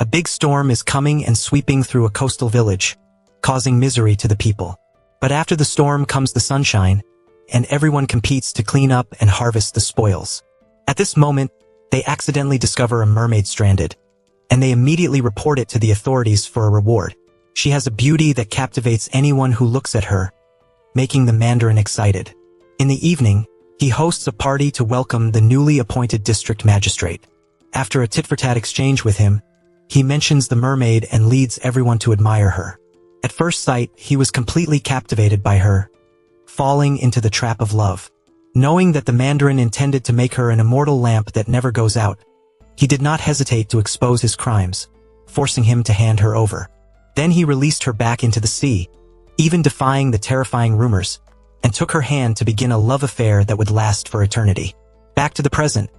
big storm is coming and sweeping through a coastal village, causing misery to the people. But after the storm comes the sunshine, and everyone competes to clean up and harvest the spoils. At this moment, they accidentally discover a mermaid stranded, and they immediately report it to the authorities for a reward. She has a beauty that captivates anyone who looks at her, making the Mandarin excited. In the evening, he hosts a party to welcome the newly appointed district magistrate. After a tit-for-tat exchange with him, he mentions the mermaid and leads everyone to admire her. At first sight, he was completely captivated by her, falling into the trap of love. Knowing that the Mandarin intended to make her an immortal lamp that never goes out, he did not hesitate to expose his crimes, forcing him to hand her over. Then he released her back into the sea, even defying the terrifying rumors, and took her hand to begin a love affair that would last for eternity. Back to the present.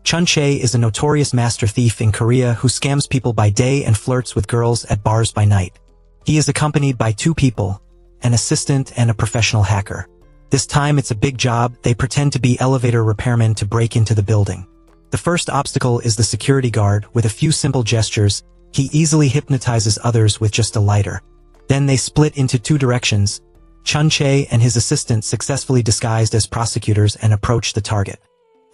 Chun-Chae is a notorious master thief in Korea who scams people by day and flirts with girls at bars by night. He is accompanied by two people, an assistant and a professional hacker. This time it's a big job. They pretend to be elevator repairmen to break into the building. The first obstacle is the security guard. With a few simple gestures, he easily hypnotizes others with just a lighter. Then they split into two directions. Chun-Chae and his assistant successfully disguised as prosecutors and approach the target.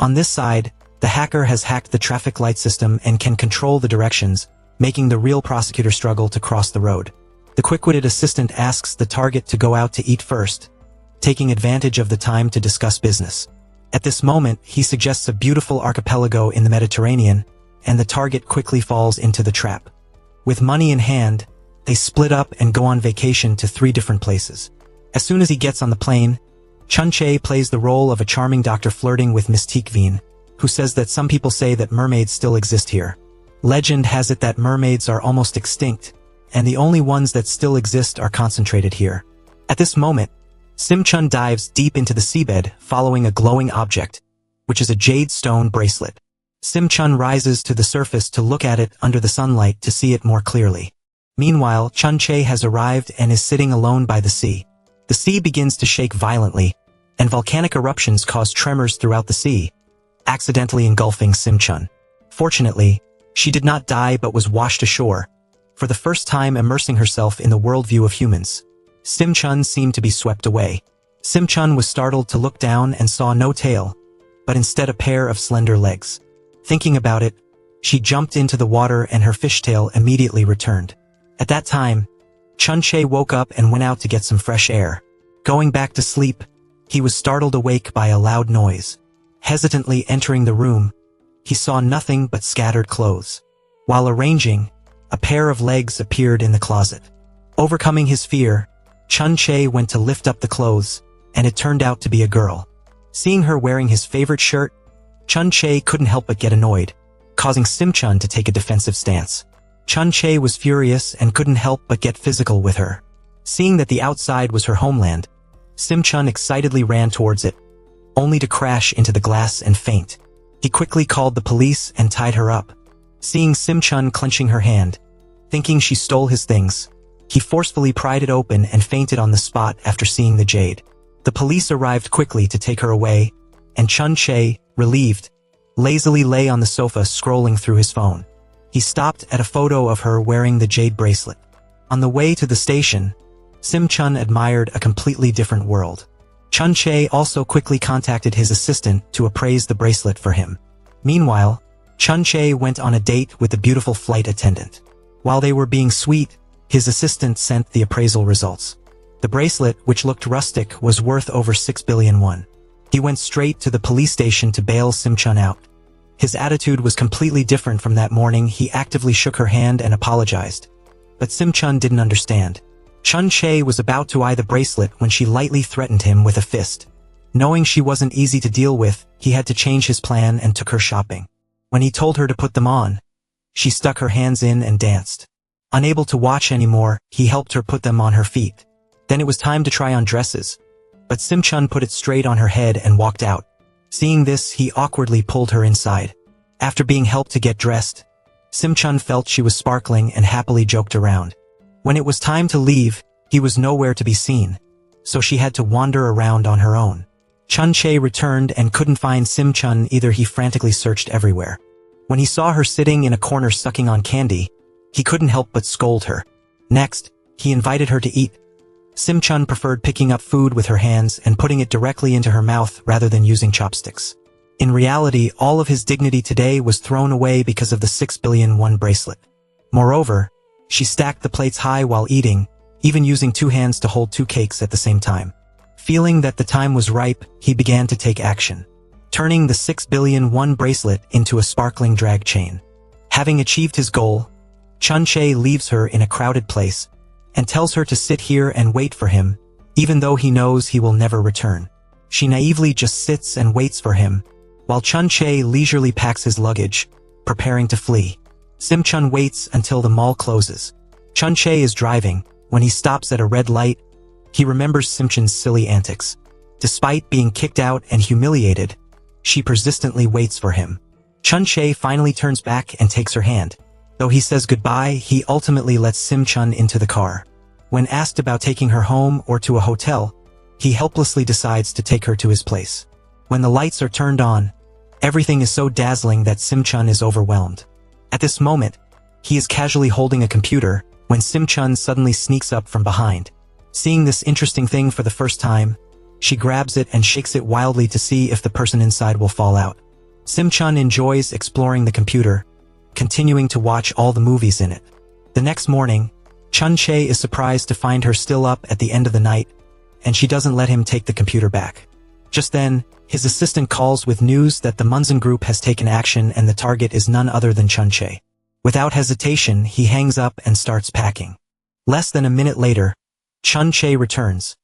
On this side, the hacker has hacked the traffic light system and can control the directions, making the real prosecutor struggle to cross the road. The quick-witted assistant asks the target to go out to eat first, taking advantage of the time to discuss business. At this moment, he suggests a beautiful archipelago in the Mediterranean, and the target quickly falls into the trap. With money in hand, they split up and go on vacation to 3 different places. As soon as he gets on the plane, Chun-Chae plays the role of a charming doctor flirting with Mystique Veen, who says that some people say that mermaids still exist here. Legend has it that mermaids are almost extinct, and the only ones that still exist are concentrated here. At this moment, Sim-Chun dives deep into the seabed, following a glowing object, which is a jade stone bracelet. Sim-Chun rises to the surface to look at it under the sunlight to see it more clearly. Meanwhile, Chun-Chae has arrived and is sitting alone by the sea. The sea begins to shake violently, and volcanic eruptions cause tremors throughout the sea, accidentally engulfing Sim-Chun. Fortunately, she did not die but was washed ashore, for the first time immersing herself in the worldview of humans. Sim-Chun seemed to be swept away. Sim-Chun was startled to look down and saw no tail, but instead a pair of slender legs. Thinking about it, she jumped into the water and her fishtail immediately returned. At that time, Chun-Chae woke up and went out to get some fresh air. Going back to sleep, he was startled awake by a loud noise. Hesitantly entering the room, he saw nothing but scattered clothes. While arranging, a pair of legs appeared in the closet. Overcoming his fear, Chun-Chae went to lift up the clothes, and it turned out to be a girl. Seeing her wearing his favorite shirt, Chun-Chae couldn't help but get annoyed, causing Sim-Chun to take a defensive stance. Chun-Chae was furious and couldn't help but get physical with her. Seeing that the outside was her homeland, Sim-Chun excitedly ran towards it, only to crash into the glass and faint. He quickly called the police and tied her up. Seeing Sim-Chun clenching her hand, thinking she stole his things, he forcefully pried it open and fainted on the spot after seeing the jade. The police arrived quickly to take her away, and Chun-Chae, relieved, lazily lay on the sofa scrolling through his phone. He stopped at a photo of her wearing the jade bracelet. On the way to the station, Sim-Chun admired a completely different world. Chun-Chae also quickly contacted his assistant to appraise the bracelet for him. Meanwhile, Chun-Chae went on a date with the beautiful flight attendant. While they were being sweet, his assistant sent the appraisal results. The bracelet, which looked rustic, was worth over 6 billion won. He went straight to the police station to bail Sim-Chun out. His attitude was completely different from that morning. He actively shook her hand and apologized. But Sim-Chun didn't understand. Chun-Chae was about to eye the bracelet when she lightly threatened him with a fist. Knowing she wasn't easy to deal with, he had to change his plan and took her shopping. When he told her to put them on, she stuck her hands in and danced. Unable to watch anymore, he helped her put them on her feet. Then it was time to try on dresses. But Sim-Chun put it straight on her head and walked out. Seeing this, he awkwardly pulled her inside. After being helped to get dressed, Sim-Chun felt she was sparkling and happily joked around. When it was time to leave, he was nowhere to be seen, so she had to wander around on her own. Chun-Chae returned and couldn't find Sim-Chun either. He frantically searched everywhere. When he saw her sitting in a corner sucking on candy, he couldn't help but scold her. Next, he invited her to eat. Sim-chun preferred picking up food with her hands and putting it directly into her mouth rather than using chopsticks. In reality, all of his dignity today was thrown away because of the 6,000,000,000 bracelet. Moreover, she stacked the plates high while eating, even using 2 hands to hold 2 cakes at the same time. Feeling that the time was ripe, he began to take action, turning the 6,000,000,000 bracelet into a sparkling drag chain. Having achieved his goal, Chun-Che leaves her in a crowded place and tells her to sit here and wait for him, even though he knows he will never return. She naively just sits and waits for him, while Chun-Che leisurely packs his luggage, preparing to flee. Sim-chun waits until the mall closes. Chun-Che is driving. When he stops at a red light, he remembers Sim-chun's silly antics. Despite being kicked out and humiliated, she persistently waits for him. Chun-Che finally turns back and takes her hand. Though he says goodbye, he ultimately lets Sim-chun into the car. When asked about taking her home or to a hotel, he helplessly decides to take her to his place. When the lights are turned on, everything is so dazzling that Sim-chun is overwhelmed. At this moment, he is casually holding a computer when Sim-chun suddenly sneaks up from behind. Seeing this interesting thing for the first time, she grabs it and shakes it wildly to see if the person inside will fall out. Sim-chun enjoys exploring the computer, continuing to watch all the movies in it. The next morning, Chun-Che is surprised to find her still up at the end of the night, and she doesn't let him take the computer back. Just then, his assistant calls with news that the Munson group has taken action and the target is none other than Chun-Che. Without hesitation, he hangs up and starts packing. Less than a minute later, Chun-Che returns,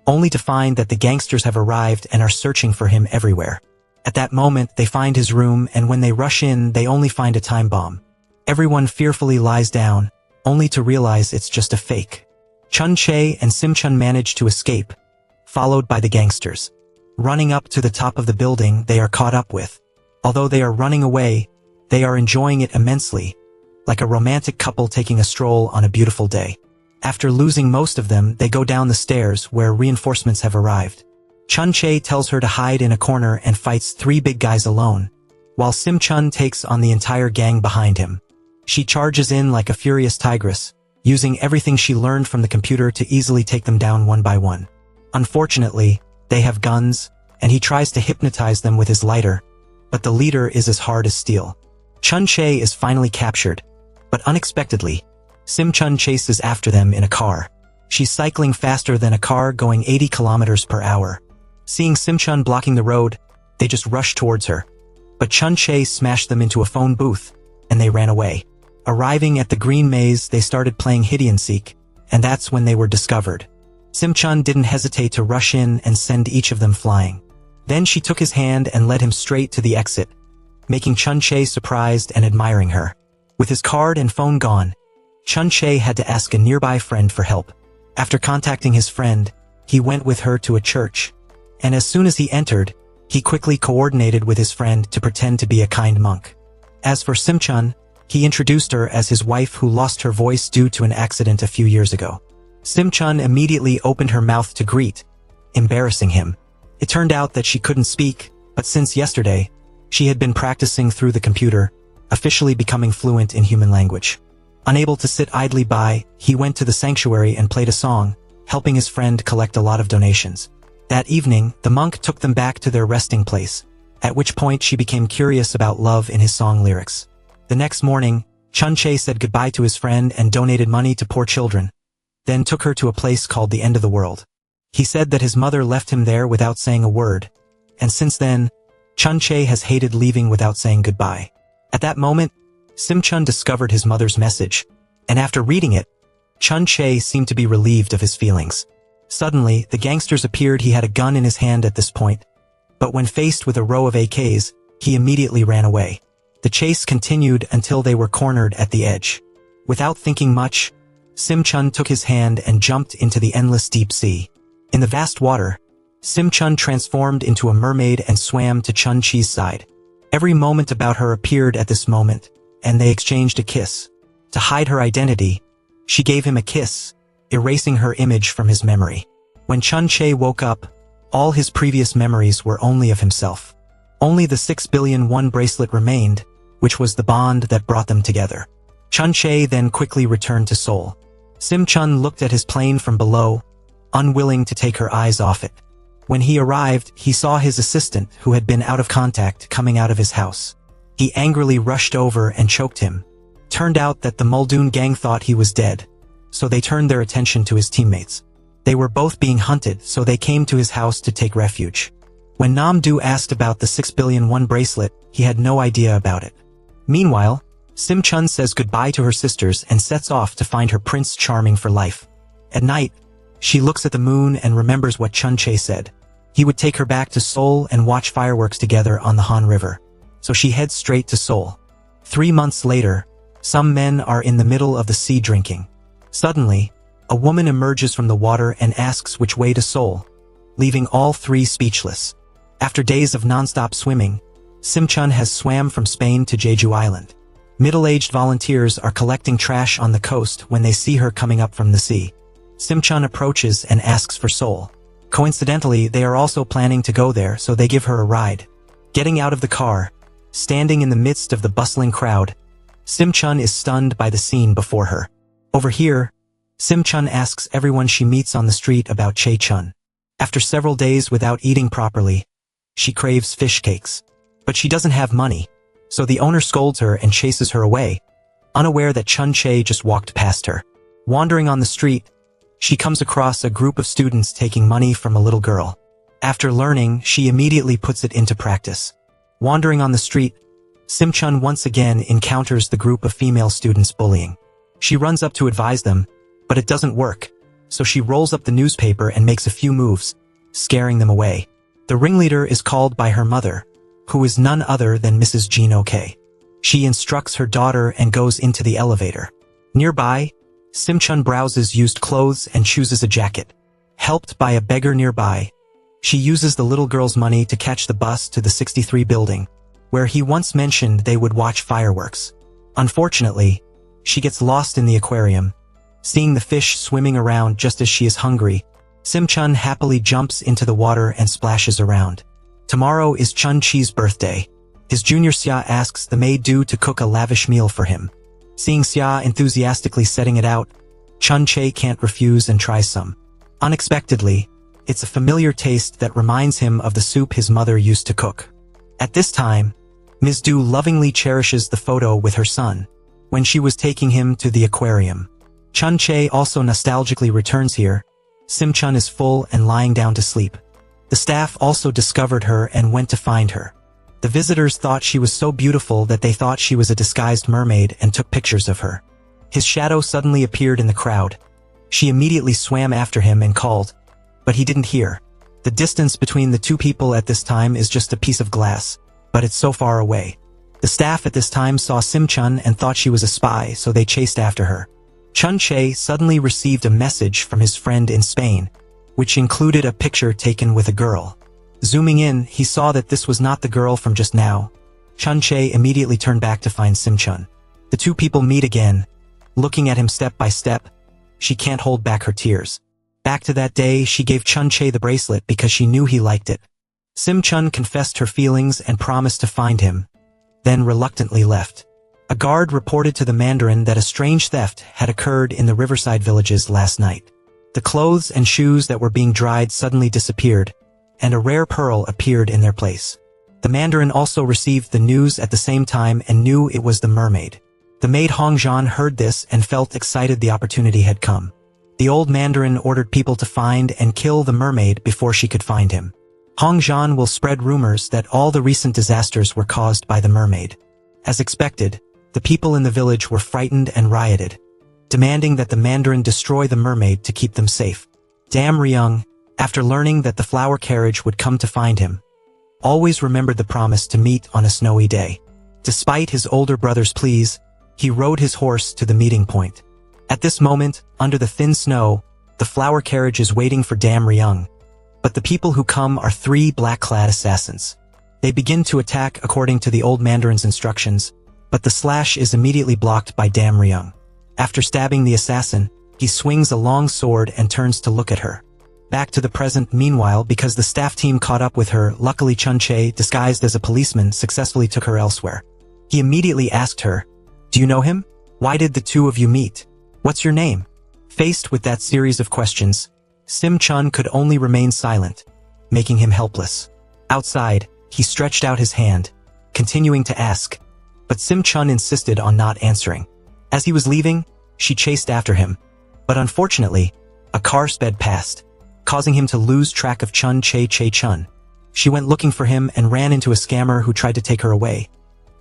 only to find that the gangsters have arrived and are searching for him everywhere. At that moment, they find his room, and when they rush in, they only find a time bomb. Everyone fearfully lies down, only to realize it's just a fake. Chun-Che and Sim-chun manage to escape, followed by the gangsters. Running up to the top of the building, they are caught up with. Although they are running away, they are enjoying it immensely, like a romantic couple taking a stroll on a beautiful day. After losing most of them, they go down the stairs where reinforcements have arrived. Chun-Che tells her to hide in a corner and fights 3 big guys alone, while Sim-chun takes on the entire gang behind him. She charges in like a furious tigress, using everything she learned from the computer to easily take them down one by one. Unfortunately, they have guns, and he tries to hypnotize them with his lighter, but the leader is as hard as steel. Chun-Che is finally captured, but unexpectedly, Sim-chun chases after them in a car. She's cycling faster than a car going 80 kilometers per hour. Seeing Sim-chun blocking the road, they just rush towards her. But Chun-Che smashed them into a phone booth, and they ran away. Arriving at the green maze, they started playing hide-and-seek, and that's when they were discovered. Sim-chun didn't hesitate to rush in and send each of them flying. Then she took his hand and led him straight to the exit, making Chun-Che surprised and admiring her. With his card and phone gone, Chun-Che had to ask a nearby friend for help. After contacting his friend, he went with her to a church, and as soon as he entered, he quickly coordinated with his friend to pretend to be a kind monk. As for Sim-chun, he introduced her as his wife who lost her voice due to an accident a few years ago. Sim-chun immediately opened her mouth to greet, embarrassing him. It turned out that she couldn't speak, but since yesterday, she had been practicing through the computer, officially becoming fluent in human language. Unable to sit idly by, he went to the sanctuary and played a song, helping his friend collect a lot of donations. That evening, the monk took them back to their resting place, at which point she became curious about love in his song lyrics. The next morning, Chun-Che said goodbye to his friend and donated money to poor children, then took her to a place called the End of the World. He said that his mother left him there without saying a word, and since then, Chun-Che has hated leaving without saying goodbye. At that moment, Sim-chun discovered his mother's message, and after reading it, Chun-Che seemed to be relieved of his feelings. Suddenly, the gangsters appeared. He had a gun in his hand at this point, but when faced with a row of AKs, he immediately ran away. The chase continued until they were cornered at the edge. Without thinking much, Sim-chun took his hand and jumped into the endless deep sea. In the vast water, Sim-chun transformed into a mermaid and swam to Chun-Chi's side. Every moment about her appeared at this moment, and they exchanged a kiss. To hide her identity, she gave him a kiss, erasing her image from his memory. When Chun-Che woke up, all his previous memories were only of himself. Only the 6,000,000,001 bracelet remained, which was the bond that brought them together. Chun Che then quickly returned to Seoul. Sim Chun looked at his plane from below, unwilling to take her eyes off it. When he arrived, he saw his assistant, who had been out of contact, coming out of his house. He angrily rushed over and choked him. Turned out that the Muldoon gang thought he was dead, so they turned their attention to his teammates. They were both being hunted, so they came to his house to take refuge. When Nam Do asked about the 6 billion won bracelet, he had no idea about it. Meanwhile, Sim Chun says goodbye to her sisters and sets off to find her Prince Charming for life. At night, she looks at the moon and remembers what Chun Che said. He would take her back to Seoul and watch fireworks together on the Han River. So she heads straight to Seoul. 3 months later, some men are in the middle of the sea drinking. Suddenly, a woman emerges from the water and asks which way to Seoul, leaving all three speechless. After days of non-stop swimming, Sim Chun has swam from Spain to Jeju Island. Middle-aged volunteers are collecting trash on the coast when they see her coming up from the sea. Sim Chun approaches and asks for Seoul. Coincidentally, they are also planning to go there, so they give her a ride. Getting out of the car, standing in the midst of the bustling crowd, Sim Chun is stunned by the scene before her. Over here, Sim Chun asks everyone she meets on the street about Che Chun. After several days without eating properly, she craves fish cakes. But she doesn't have money, so the owner scolds her and chases her away, unaware that Chun Che just walked past her. Wandering on the street, she comes across a group of students taking money from a little girl. After learning, she immediately puts it into practice. Wandering on the street, Sim Chun once again encounters the group of female students bullying. She runs up to advise them, but it doesn't work, so she rolls up the newspaper and makes a few moves, scaring them away. The ringleader is called by her mother, who is none other than Mrs. Jean OK. She instructs her daughter and goes into the elevator. Nearby, Sim Chun browses used clothes and chooses a jacket. Helped by a beggar nearby, she uses the little girl's money to catch the bus to the 63 building, where he once mentioned they would watch fireworks. Unfortunately, she gets lost in the aquarium. Seeing the fish swimming around just as she is hungry, Sim Chun happily jumps into the water and splashes around. Tomorrow is Chun Chi's birthday. His junior Xia asks the maid Do to cook a lavish meal for him. Seeing Xia enthusiastically setting it out, Chun Che can't refuse and tries some. Unexpectedly, it's a familiar taste that reminds him of the soup his mother used to cook. At this time, Ms. Du lovingly cherishes the photo with her son, when she was taking him to the aquarium. Chun Che also nostalgically returns here. Sim Chun is full and lying down to sleep. The staff also discovered her and went to find her. The visitors thought she was so beautiful that they thought she was a disguised mermaid and took pictures of her. His shadow suddenly appeared in the crowd. She immediately swam after him and called, but he didn't hear. The distance between the two people at this time is just a piece of glass, but it's so far away. The staff at this time saw Sim Chun and thought she was a spy, so they chased after her. Chun Che suddenly received a message from his friend in Spain, which included a picture taken with a girl. Zooming in, he saw that this was not the girl from just now. Chun Che immediately turned back to find Sim Chun. The two people meet again. Looking at him step by step, she can't hold back her tears. Back to that day, she gave Chun Che the bracelet because she knew he liked it. Sim Chun confessed her feelings and promised to find him, then reluctantly left. A guard reported to the Mandarin that a strange theft had occurred in the riverside villages last night. The clothes and shoes that were being dried suddenly disappeared, and a rare pearl appeared in their place. The Mandarin also received the news at the same time and knew it was the mermaid. The maid Hong Zhan heard this and felt excited the opportunity had come. The old Mandarin ordered people to find and kill the mermaid before she could find him. Hong Zhan will spread rumors that all the recent disasters were caused by the mermaid. As expected, the people in the village were frightened and rioted, demanding that the Mandarin destroy the mermaid to keep them safe. Dam Ryung, after learning that the flower carriage would come to find him, always remembered the promise to meet on a snowy day. Despite his older brother's pleas, he rode his horse to the meeting point. At this moment, under the thin snow, the flower carriage is waiting for Dam Ryung, but the people who come are 3 black-clad assassins. They begin to attack according to the old Mandarin's instructions, but the slash is immediately blocked by Dam Ryung. After stabbing the assassin, he swings a long sword and turns to look at her. Back to the present, meanwhile, because the staff team caught up with her, luckily Chun Che, disguised as a policeman, successfully took her elsewhere. He immediately asked her, "Do you know him? Why did the two of you meet? What's your name? Faced with that series of questions, Sim Chun could only remain silent, making him helpless. Outside, he stretched out his hand, continuing to ask, but Sim Chun insisted on not answering. As he was leaving, she chased after him, but unfortunately, a car sped past, causing him to lose track of Chun Chun. She went looking for him and ran into a scammer who tried to take her away,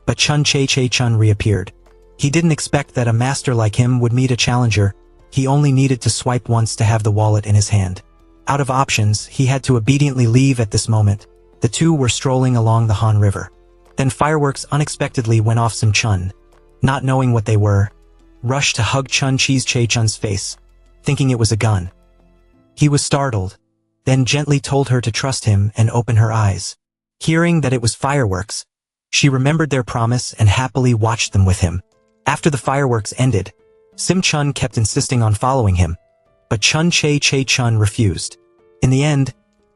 but Chun Chun reappeared. He didn't expect that a master like him would meet a challenger. He only needed to swipe once to have the wallet in his hand. Out of options, he had to obediently leave at this moment. The two were strolling along the Han River. Then fireworks unexpectedly went off. Sim Chun, not knowing what they were, rushed to hug Chun Chun's face, thinking it was a gun. He was startled, then gently told her to trust him and open her eyes. Hearing that it was fireworks, she remembered their promise and happily watched them with him. After the fireworks ended, Sim Chun kept insisting on following him, but Chun Chun refused. In the end,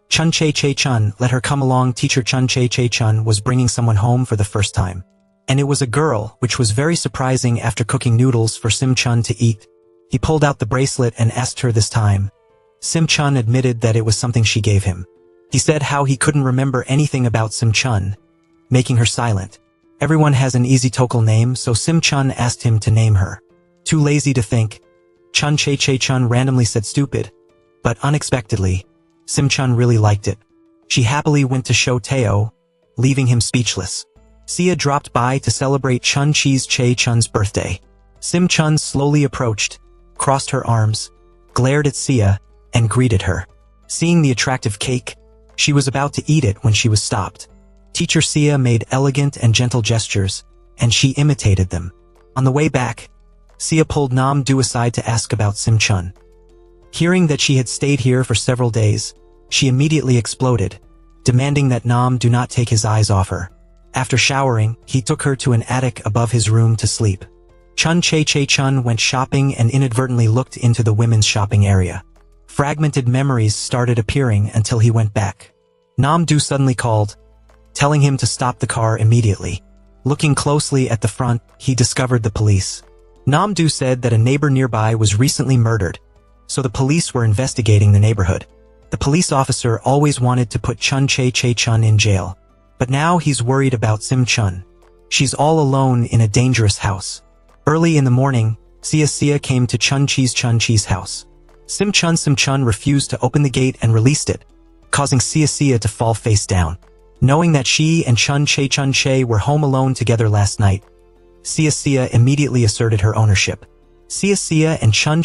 Chun Chun let her come along. Teacher Chun Chun was bringing someone home for the first time. And it was a girl, which was very surprising. After cooking noodles for Sim Chun to eat, he pulled out the bracelet and asked her this time. Sim Chun admitted that it was something she gave him. He said how he couldn't remember anything about Sim Chun, making her silent. Everyone has an easy Tokal name, so Sim Chun asked him to name her. Too lazy to think, Chun Chun randomly said stupid, but unexpectedly, Sim Chun really liked it. She happily went to show Teo, leaving him speechless. Sia dropped by to celebrate Chun Chun's birthday. Sim Chun slowly approached, crossed her arms, glared at Sia, and greeted her. Seeing the attractive cake, she was about to eat it when she was stopped. Teacher Sia made elegant and gentle gestures, and she imitated them. On the way back, Sia pulled Nam Du aside to ask about Sim Chun. Hearing that she had stayed here for several days, she immediately exploded, demanding that Nam Do not take his eyes off her. After showering, he took her to an attic above his room to sleep. Chun Chun went shopping and inadvertently looked into the women's shopping area. Fragmented memories started appearing until he went back. Nam Du suddenly called, telling him to stop the car immediately. Looking closely at the front, he discovered the police. Nam Du said that a neighbor nearby was recently murdered, so the police were investigating the neighborhood. The police officer always wanted to put Chun Chun in jail, but now he's worried about Sim Chun. She's all alone in a dangerous house. Early in the morning, Sia came to Chun Chi's house. Sim Chun refused to open the gate and released it, causing Sia to fall face down. Knowing that she and Chun were home alone together last night, Sia immediately asserted her ownership. Sia and Chun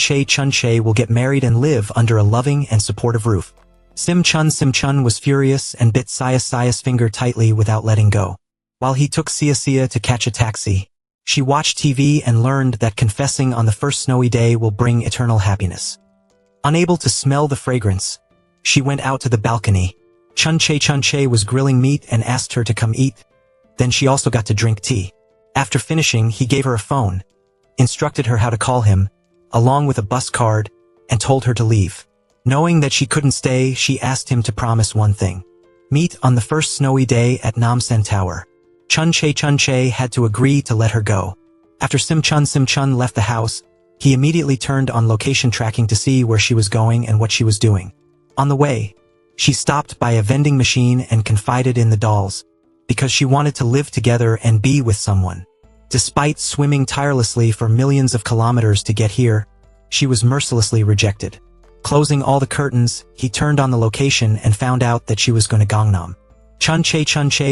will get married and live under a loving and supportive roof. Sim Chun was furious and bit Sia's finger tightly without letting go. While he took Sia to catch a taxi, she watched TV and learned that confessing on the first snowy day will bring eternal happiness. Unable to smell the fragrance, she went out to the balcony. Chun was grilling meat and asked her to come eat. Then she also got to drink tea. After finishing, he gave her a phone, instructed her how to call him, along with a bus card, and told her to leave. Knowing that she couldn't stay, she asked him to promise one thing. Meet on the first snowy day at Namsan Tower. Chun had to agree to let her go. After Sim Chun left the house, he immediately turned on location tracking to see where she was going and what she was doing. On the way, she stopped by a vending machine and confided in the dolls, because she wanted to live together and be with someone. Despite swimming tirelessly for millions of kilometers to get here, she was mercilessly rejected. Closing all the curtains, he turned on the location and found out that she was going to Gangnam. Chun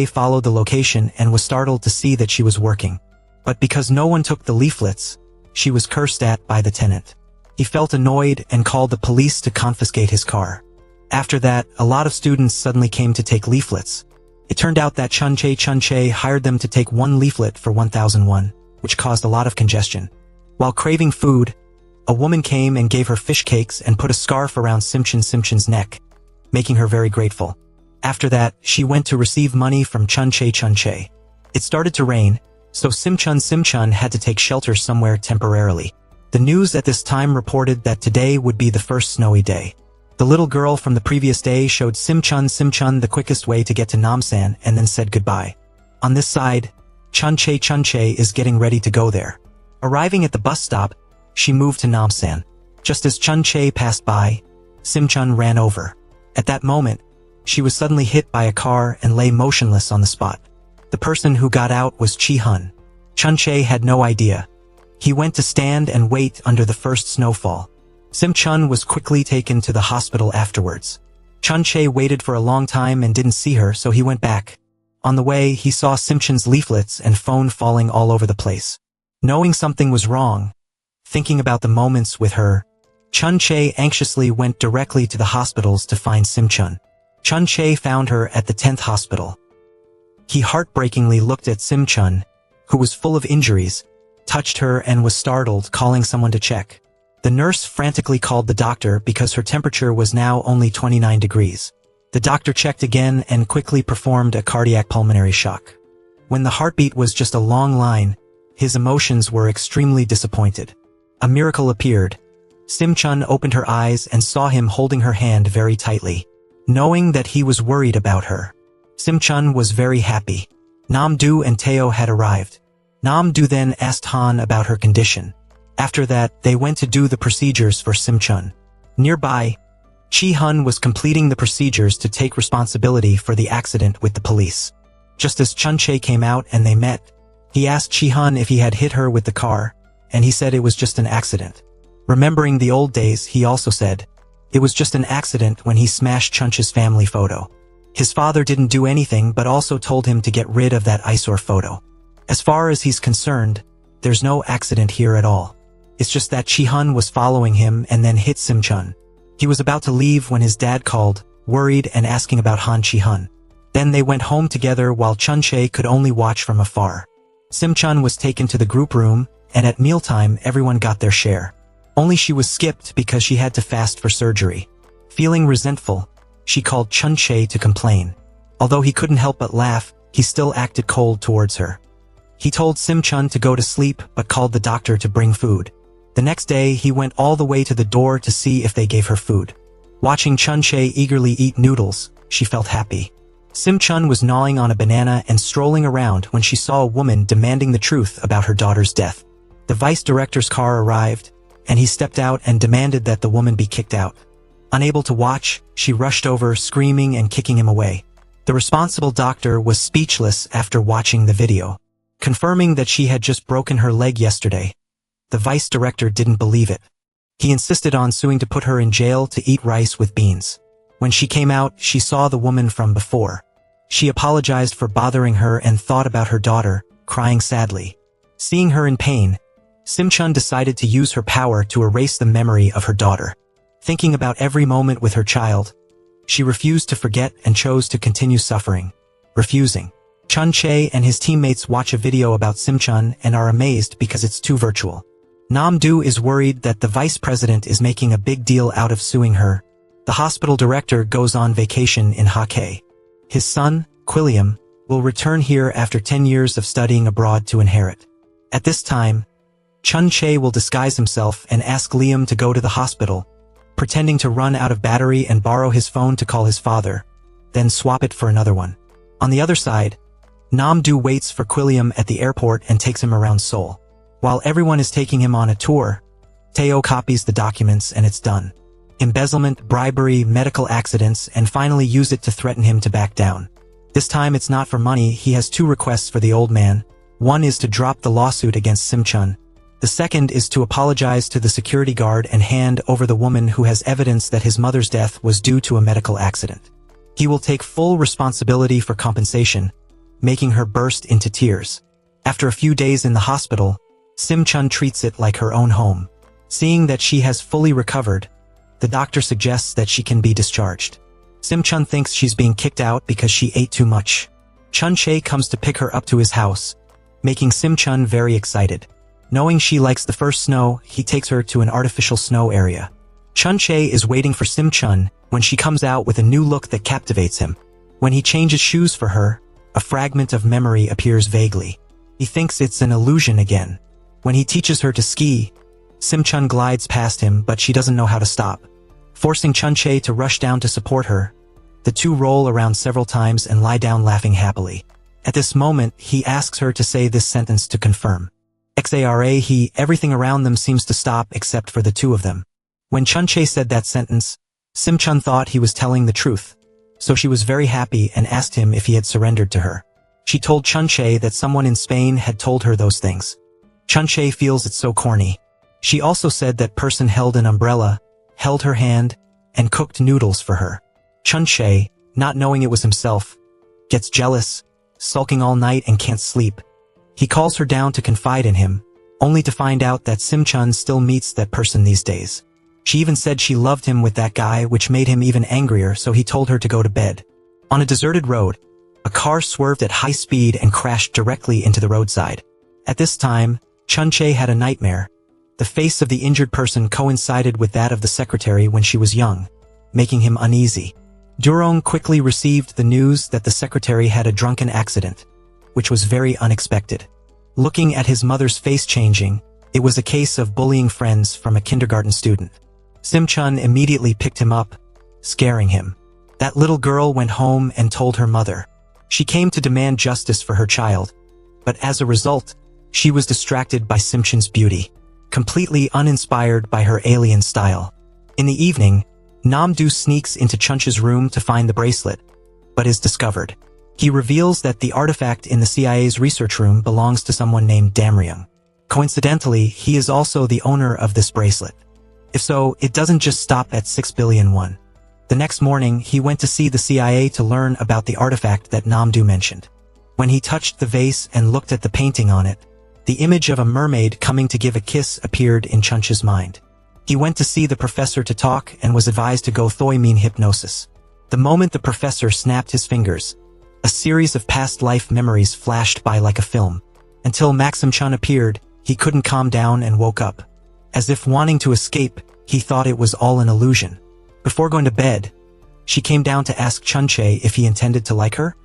followed the location and was startled to see that she was working. But because no one took the leaflets, she was cursed at by the tenant. He felt annoyed and called the police to confiscate his car. After that, a lot of students suddenly came to take leaflets. It turned out that Chun hired them to take one leaflet for 1,001, which caused a lot of congestion. While craving food, a woman came and gave her fish cakes and put a scarf around Simchan's neck, making her very grateful. After that, she went to receive money from Chun. It started to rain, so Simchun had to take shelter somewhere temporarily. The news at this time reported that today would be the first snowy day. The little girl from the previous day showed Simchun the quickest way to get to Namsan and then said goodbye. On this side, Chun is getting ready to go there. Arriving at the bus stop, she moved to Namsan. Just as Chun-Che passed by, Sim-Chun ran over. At that moment, she was suddenly hit by a car and lay motionless on the spot. The person who got out was Chi-hun. Chun-Che had no idea. He went to stand and wait under the first snowfall. Sim-Chun was quickly taken to the hospital afterwards. Chun-Che waited for a long time and didn't see her, so he went back. On the way, he saw Sim-Chun's leaflets and phone falling all over the place. Knowing something was wrong, thinking about the moments with her, Chun-Che anxiously went directly to the hospitals to find Sim-Chun. Chun-Che found her at the 10th hospital. He heartbreakingly looked at Sim-Chun, who was full of injuries, touched her and was startled, calling someone to check. The nurse frantically called the doctor because her temperature was now only 29 degrees. The doctor checked again and quickly performed a cardiac pulmonary shock. When the heartbeat was just a long line, his emotions were extremely disappointed. A miracle appeared. Sim-Chun opened her eyes and saw him holding her hand very tightly. Knowing that he was worried about her, Sim-Chun was very happy. Nam-do and Teo had arrived. Nam-do then asked Han about her condition. After that, they went to do the procedures for Sim-Chun. Nearby, Chi-hun was completing the procedures to take responsibility for the accident with the police. Just as Chun-Che came out and they met, he asked Chi-hun if he had hit her with the car, and he said it was just an accident. Remembering the old days, he also said, it was just an accident when he smashed Chunche's family photo. His father didn't do anything but also told him to get rid of that eyesore photo. As far as he's concerned, there's no accident here at all. It's just that Chi-hun was following him and then hit Sim-Chun. He was about to leave when his dad called, worried and asking about Han Chi-hun. Then they went home together while Chun-Che could only watch from afar. Sim-Chun was taken to the group room, and at mealtime everyone got their share. Only she was skipped because she had to fast for surgery. Feeling resentful, she called Chun-Che to complain. Although he couldn't help but laugh, he still acted cold towards her. He told Sim-Chun to go to sleep but called the doctor to bring food. The next day, he went all the way to the door to see if they gave her food. Watching Chun-Che eagerly eat noodles, she felt happy. Sim-Chun was gnawing on a banana and strolling around when she saw a woman demanding the truth about her daughter's death. The vice director's car arrived, and he stepped out and demanded that the woman be kicked out. Unable to watch, she rushed over, screaming and kicking him away. The responsible doctor was speechless after watching the video. Confirming that she had just broken her leg yesterday, the vice director didn't believe it. He insisted on suing to put her in jail to eat rice with beans. When she came out, she saw the woman from before. She apologized for bothering her and thought about her daughter, crying sadly. Seeing her in pain, Sim-Chun decided to use her power to erase the memory of her daughter. Thinking about every moment with her child, she refused to forget and chose to continue suffering. Refusing. Chun-Che and his teammates watch a video about Sim-Chun and are amazed because it's too virtual. Nam-do is worried that the vice president is making a big deal out of suing her. The hospital director goes on vacation in Hakkei. His son, Quilliam, will return here after 10 years of studying abroad to inherit. At this time, Chun-Che will disguise himself and ask Liam to go to the hospital, pretending to run out of battery and borrow his phone to call his father, then swap it for another one. On the other side, Nam-do waits for Quilliam at the airport and takes him around Seoul. While everyone is taking him on a tour, Teo copies the documents and it's done. Embezzlement, bribery, medical accidents, and finally use it to threaten him to back down. This time it's not for money. He has two requests for the old man. One is to drop the lawsuit against Sim-Chun. The second is to apologize to the security guard and hand over the woman who has evidence that his mother's death was due to a medical accident. He will take full responsibility for compensation, making her burst into tears. After a few days in the hospital, Sim-Chun treats it like her own home. Seeing that she has fully recovered, the doctor suggests that she can be discharged. Sim-Chun thinks she's being kicked out because she ate too much. Chun-Che comes to pick her up to his house, making Sim-Chun very excited. Knowing she likes the first snow, he takes her to an artificial snow area. Chun-Che is waiting for Sim-Chun when she comes out with a new look that captivates him. When he changes shoes for her, a fragment of memory appears vaguely. He thinks it's an illusion again. When he teaches her to ski, Sim-Chun glides past him, but she doesn't know how to stop. Forcing Chun-Che to rush down to support her, the two roll around several times and lie down laughing happily. At this moment, he asks her to say this sentence to confirm. Xara everything around them seems to stop except for the two of them. When Chunche said that sentence, Simchun thought he was telling the truth, so she was very happy and asked him if he had surrendered to her. She told Chunche that someone in Spain had told her those things. Chunche feels it's so corny. She also said that person held an umbrella, held her hand, and cooked noodles for her. Chunche, not knowing it was himself, gets jealous, sulking all night and can't sleep. He calls her down to confide in him, only to find out that Simchun still meets that person these days. She even said she loved him with that guy, which made him even angrier, so he told her to go to bed. On a deserted road, a car swerved at high speed and crashed directly into the roadside. At this time, Chunche had a nightmare. The face of the injured person coincided with that of the secretary when she was young, making him uneasy. Durong quickly received the news that the secretary had a drunken accident, which was very unexpected. Looking at his mother's face changing, it was a case of bullying friends from a kindergarten student. Simchun immediately picked him up, scaring him. That little girl went home and told her mother. She came to demand justice for her child, but as a result, she was distracted by Simchun's beauty, completely uninspired by her alien style. In the evening, Namdu sneaks into Chunche's room to find the bracelet, but is discovered. He reveals that the artifact in the CIA's research room belongs to someone named Damryung. Coincidentally, he is also the owner of this bracelet. If so, it doesn't just stop at 6 billion won. The next morning, he went to see the CIA to learn about the artifact that Namdu mentioned. When he touched the vase and looked at the painting on it, the image of a mermaid coming to give a kiss appeared in Chunche's mind. He went to see the professor to talk and was advised to go Thoimin hypnosis. The moment the professor snapped his fingers, a series of past life memories flashed by like a film. Until Maxim Chun appeared, he couldn't calm down and woke up. As if wanting to escape, he thought it was all an illusion. Before going to bed, she came down to ask Chunche if he intended to like her.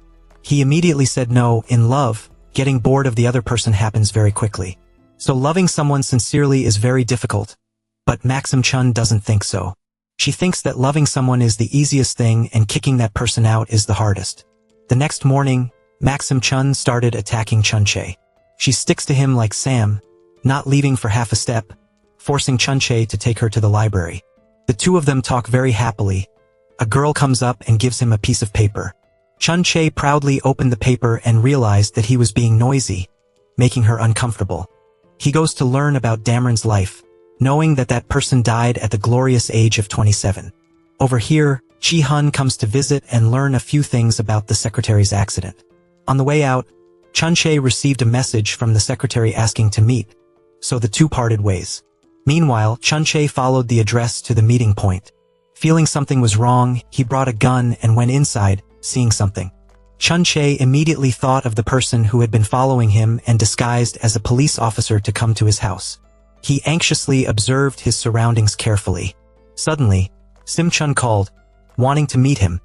He immediately said no. In love, getting bored of the other person happens very quickly. So loving someone sincerely is very difficult. But Maxim Chun doesn't think so. She thinks that loving someone is the easiest thing and kicking that person out is the hardest. The next morning, Maxim Chun started attacking Chunche. She sticks to him like Sam, not leaving for half a step, forcing Chunche to take her to the library. The two of them talk very happily. A girl comes up and gives him a piece of paper. Chunche proudly opened the paper and realized that he was being noisy, making her uncomfortable. He goes to learn about Damron's life, knowing that that person died at the glorious age of 27. Over here, Chi-hun comes to visit and learn a few things about the secretary's accident. On the way out, Chunche received a message from the secretary asking to meet, so the two parted ways. Meanwhile, Chunche followed the address to the meeting point. Feeling something was wrong, he brought a gun and went inside, seeing something. Chunche immediately thought of the person who had been following him and disguised as a police officer to come to his house. He anxiously observed his surroundings carefully. Suddenly, Simchun called, wanting to meet him,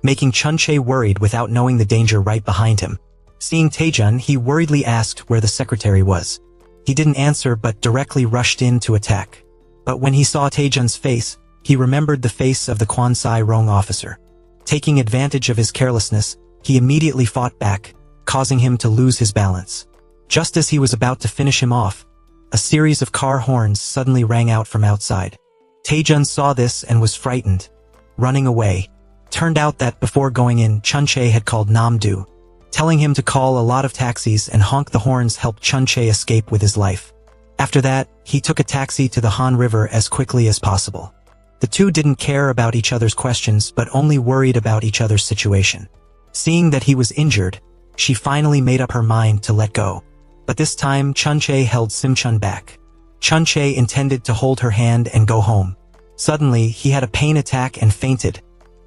making Chunche worried without knowing the danger right behind him. Seeing Taejun, he worriedly asked where the secretary was. He didn't answer but directly rushed in to attack. But when he saw Taejun's face, he remembered the face of the Kwansai Rong officer. Taking advantage of his carelessness, he immediately fought back, causing him to lose his balance. Just as he was about to finish him off, a series of car horns suddenly rang out from outside. Taejun saw this and was frightened, running away. Turned out that before going in, Chunche had called Namdu. Telling him to call a lot of taxis and honk the horns helped Chunche escape with his life. After that, he took a taxi to the Han River as quickly as possible. The two didn't care about each other's questions but only worried about each other's situation. Seeing that he was injured, she finally made up her mind to let go. But this time, Chunche held Simchun back. Chunche intended to hold her hand and go home. Suddenly, he had a pain attack and fainted,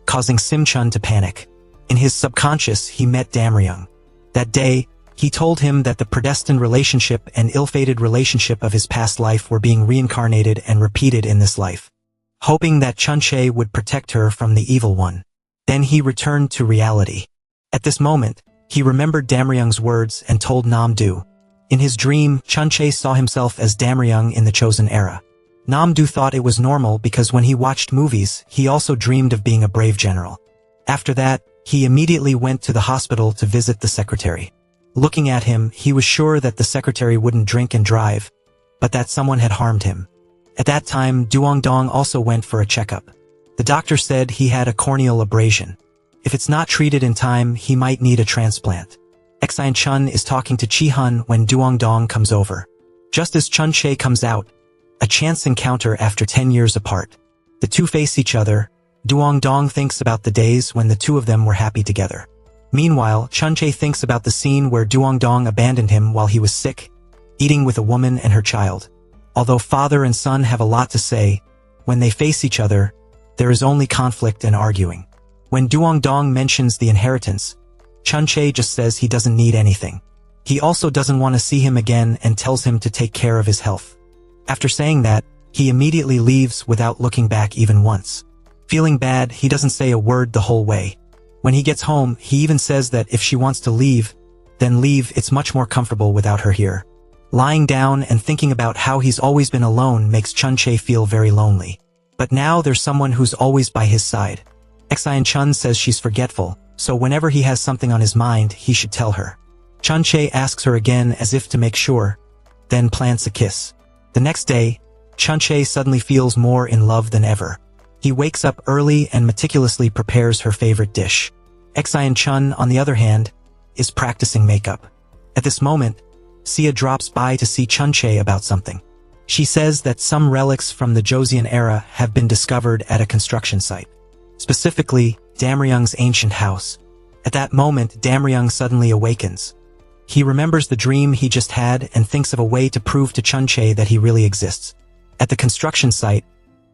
causing Simchun to panic. In his subconscious, he met Damryung. That day, he told him that the predestined relationship and ill-fated relationship of his past life were being reincarnated and repeated in this life, hoping that Chunche would protect her from the evil one. Then he returned to reality. At this moment, he remembered Damryung's words and told Namdu. In his dream, Chunche saw himself as Damryung in the Chosen Era. Namdu thought it was normal because when he watched movies, he also dreamed of being a brave general. After that, he immediately went to the hospital to visit the secretary. Looking at him, he was sure that the secretary wouldn't drink and drive, but that someone had harmed him. At that time, Duongdong also went for a checkup. The doctor said he had a corneal abrasion. If it's not treated in time, he might need a transplant. Xian Chun is talking to Chi-hun when Duongdong comes over. Just as Chun Che comes out, a chance encounter after 10 years apart. The two face each other. Duongdong thinks about the days when the two of them were happy together. Meanwhile, Chun Che thinks about the scene where Duongdong abandoned him while he was sick, eating with a woman and her child. Although father and son have a lot to say, when they face each other, there is only conflict and arguing. When Duongdong mentions the inheritance, Chun Che just says he doesn't need anything. He also doesn't want to see him again and tells him to take care of his health. After saying that, he immediately leaves without looking back even once. Feeling bad, he doesn't say a word the whole way. When he gets home, he even says that if she wants to leave, then leave, it's much more comfortable without her here. Lying down and thinking about how he's always been alone makes Chun Che feel very lonely. But now there's someone who's always by his side. Xian Chun says she's forgetful, so whenever he has something on his mind, he should tell her. Chun Che asks her again as if to make sure, then plants a kiss. The next day, Chun Che suddenly feels more in love than ever. He wakes up early and meticulously prepares her favorite dish. Xian Chun, on the other hand, is practicing makeup. At this moment, Sia drops by to see Chun Che about something. She says that some relics from the Joseon era have been discovered at a construction site. Specifically, Damryung's ancient house. At that moment, Damryung suddenly awakens. He remembers the dream he just had and thinks of a way to prove to Chun Che that he really exists. At the construction site,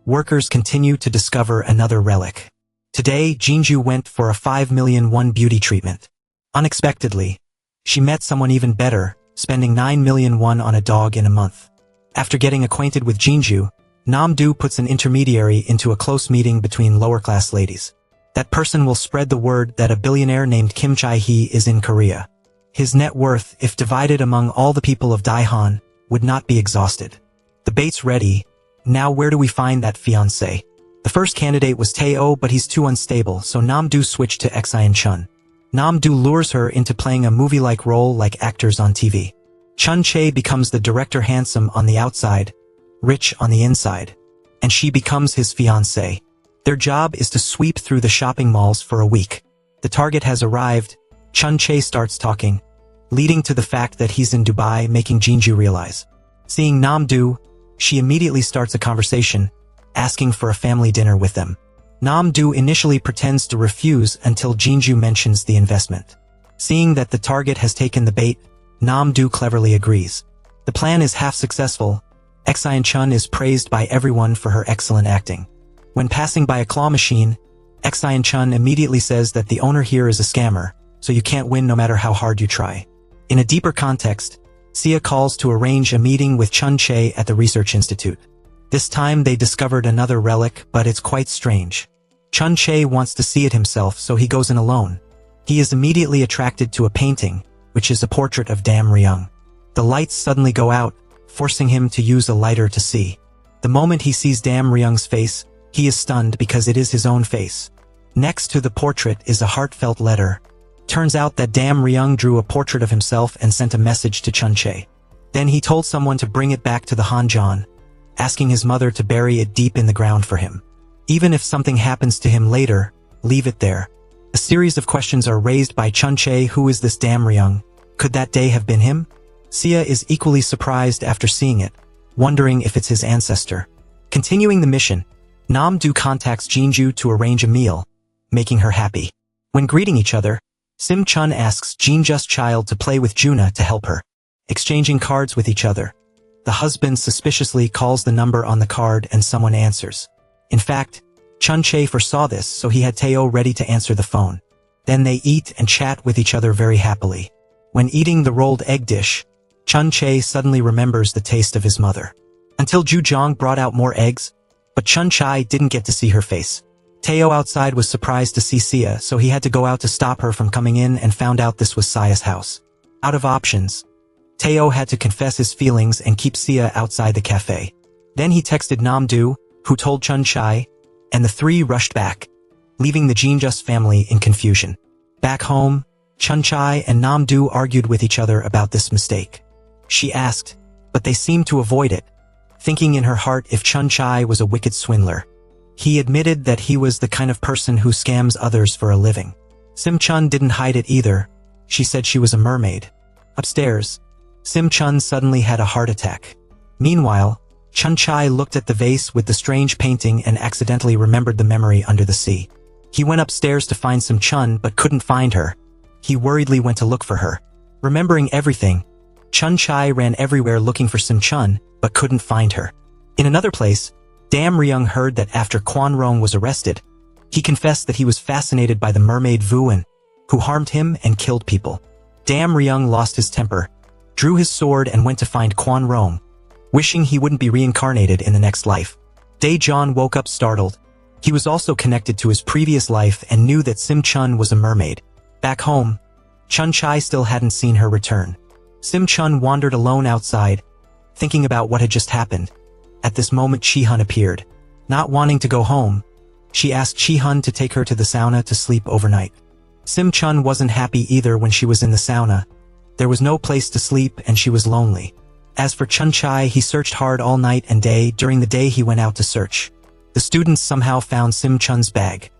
workers continue to discover another relic. Today, Jinju went for a 5 million won beauty treatment. Unexpectedly, she met someone even better, spending 9 million won on a dog in a month. After getting acquainted with Jinju, Nam-do puts an intermediary into a close meeting between lower-class ladies. That person will spread the word that a billionaire named Kim Chae-hee is in Korea. His net worth, if divided among all the people of Daehan, would not be exhausted. The bait's ready. Now where do we find that fiancé? The first candidate was Tae-oh, but he's too unstable, so Nam-do switched to Xian Chun. Nam-do lures her into playing a movie-like role like actors on TV. Chun Che becomes the director, handsome on the outside, rich on the inside, and she becomes his fiancée. Their job is to sweep through the shopping malls for a week. The target has arrived. Chun Che starts talking, leading to the fact that he's in Dubai, making Jinju realize. Seeing Nam-do, she immediately starts a conversation, asking for a family dinner with them. Nam-do initially pretends to refuse until Jinju mentions the investment. Seeing that the target has taken the bait, Nam-do cleverly agrees. The plan is half successful. Xian Chun is praised by everyone for her excellent acting. When passing by a claw machine, Xian Chun immediately says that the owner here is a scammer, so you can't win no matter how hard you try. In a deeper context, Sia calls to arrange a meeting with Chun Che at the Research Institute. This time they discovered another relic, but it's quite strange. Chun Che wants to see it himself, so he goes in alone. He is immediately attracted to a painting, which is a portrait of Damryung. The lights suddenly go out, forcing him to use a lighter to see. The moment he sees Damryung's face, he is stunned because it is his own face. Next to the portrait is a heartfelt letter. Turns out that Damryung drew a portrait of himself and sent a message to Chun Che. Then he told someone to bring it back to the Hanjan, asking his mother to bury it deep in the ground for him. Even if something happens to him later, leave it there. A series of questions are raised by Chun Che. Who is this Damryung? Could that day have been him? Sia is equally surprised after seeing it, wondering if it's his ancestor. Continuing the mission, Nam-do contacts Jinju to arrange a meal, making her happy. When greeting each other, Sim Chun asks Jinju's child to play with Juna to help her. Exchanging cards with each other, the husband suspiciously calls the number on the card and someone answers. In fact, Chun Che foresaw this, so he had Tae-oh ready to answer the phone. Then they eat and chat with each other very happily. When eating the rolled egg dish, Chun Che suddenly remembers the taste of his mother. Until Ju Jong brought out more eggs, but Chun Che didn't get to see her face. Tae-oh outside was surprised to see Sia, so he had to go out to stop her from coming in and found out this was Sia's house. Out of options, Tae-oh had to confess his feelings and keep Sia outside the cafe. Then he texted Nam-do, who told Chun Che, and the three rushed back, leaving the Jinju's family in confusion. Back home, Chun-Chai and Nam-Do argued with each other about this mistake. She asked, but they seemed to avoid it, thinking in her heart if Chun-Chai was a wicked swindler. He admitted that he was the kind of person who scams others for a living. Sim-Chun didn't hide it either. She said she was a mermaid. Upstairs, Sim-Chun suddenly had a heart attack. Meanwhile, Chun-Chai looked at the vase with the strange painting and accidentally remembered the memory under the sea. He went upstairs to find Sim-Chun but couldn't find her. He worriedly went to look for her. Remembering everything, Chun-Chai ran everywhere looking for Sim-Chun but couldn't find her. In another place, Dam Ryung heard that after Quan Rong was arrested, he confessed that he was fascinated by the mermaid Vuan, who harmed him and killed people. Dam Ryung lost his temper, drew his sword and went to find Quan Rong, wishing he wouldn't be reincarnated in the next life. Dae-John woke up startled. He was also connected to his previous life and knew that Sim-Chun was a mermaid. Back home, Chun-Chai still hadn't seen her return. Sim-Chun wandered alone outside, thinking about what had just happened. At this moment Chi-hun appeared. Not wanting to go home, she asked Chi-hun to take her to the sauna to sleep overnight. Sim-Chun wasn't happy either when she was in the sauna. There was no place to sleep and she was lonely. As for Chun-Chai, he searched hard all night and day. During the day he went out to search. The students somehow found Sim-Chun's bag.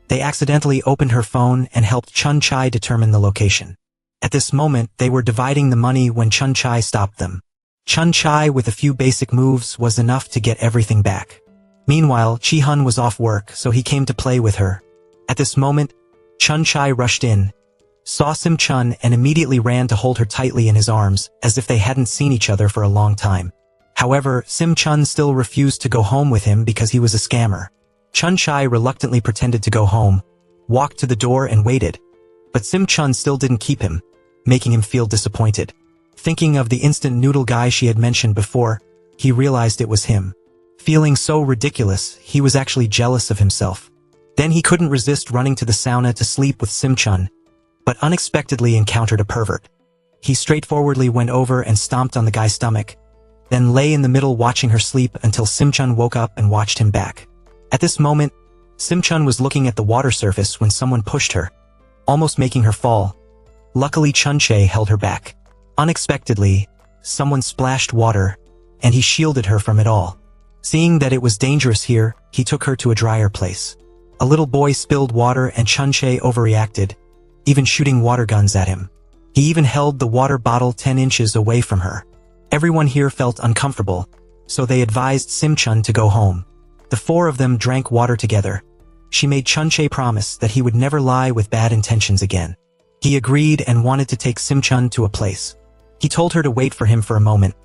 They accidentally opened her phone and helped Chun-Chai determine the location. At this moment, they were dividing the money when Chun-Chai stopped them. Chun-Chai with a few basic moves was enough to get everything back. Meanwhile, Chi-hun was off work, so he came to play with her. At this moment, Chun-Chai rushed in, saw Sim-Chun and immediately ran to hold her tightly in his arms, as if they hadn't seen each other for a long time. However, Sim-Chun still refused to go home with him because he was a scammer. Chun-Chai reluctantly pretended to go home, walked to the door and waited. But Sim-Chun still didn't keep him, making him feel disappointed. Thinking of the instant noodle guy she had mentioned before, he realized it was him. Feeling so ridiculous, he was actually jealous of himself. Then he couldn't resist running to the sauna to sleep with Sim-Chun, but unexpectedly encountered a pervert. He straightforwardly went over and stomped on the guy's stomach, then lay in the middle watching her sleep until Sim-Chun woke up and watched him back. At this moment, Sim-Chun was looking at the water surface when someone pushed her, almost making her fall. Luckily Chun-Chai held her back. Unexpectedly, someone splashed water, and he shielded her from it all. Seeing that it was dangerous here, he took her to a drier place. A little boy spilled water and Chun-Chai overreacted, even shooting water guns at him. He even held the water bottle 10 inches away from her. Everyone here felt uncomfortable, so they advised Sim-Chun to go home. The four of them drank water together. She made Chun-Chai promise that he would never lie with bad intentions again. He agreed and wanted to take Sim-Chun to a place. He told her to wait for him for a moment,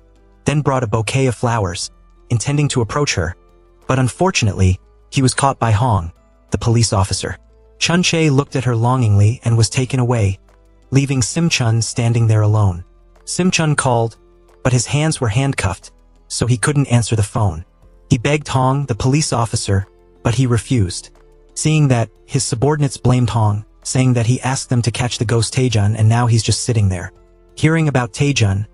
then brought a bouquet of flowers, intending to approach her. But unfortunately, he was caught by Hong, the police officer. Chun-Chai looked at her longingly and was taken away, leaving Sim-Chun standing there alone. Sim-Chun called, but his hands were handcuffed, so he couldn't answer the phone. He begged Hong, the police officer, but he refused. Seeing that, his subordinates blamed Hong, saying that he asked them to catch the ghost Taejun and now he's just sitting there. Hearing about Taejun,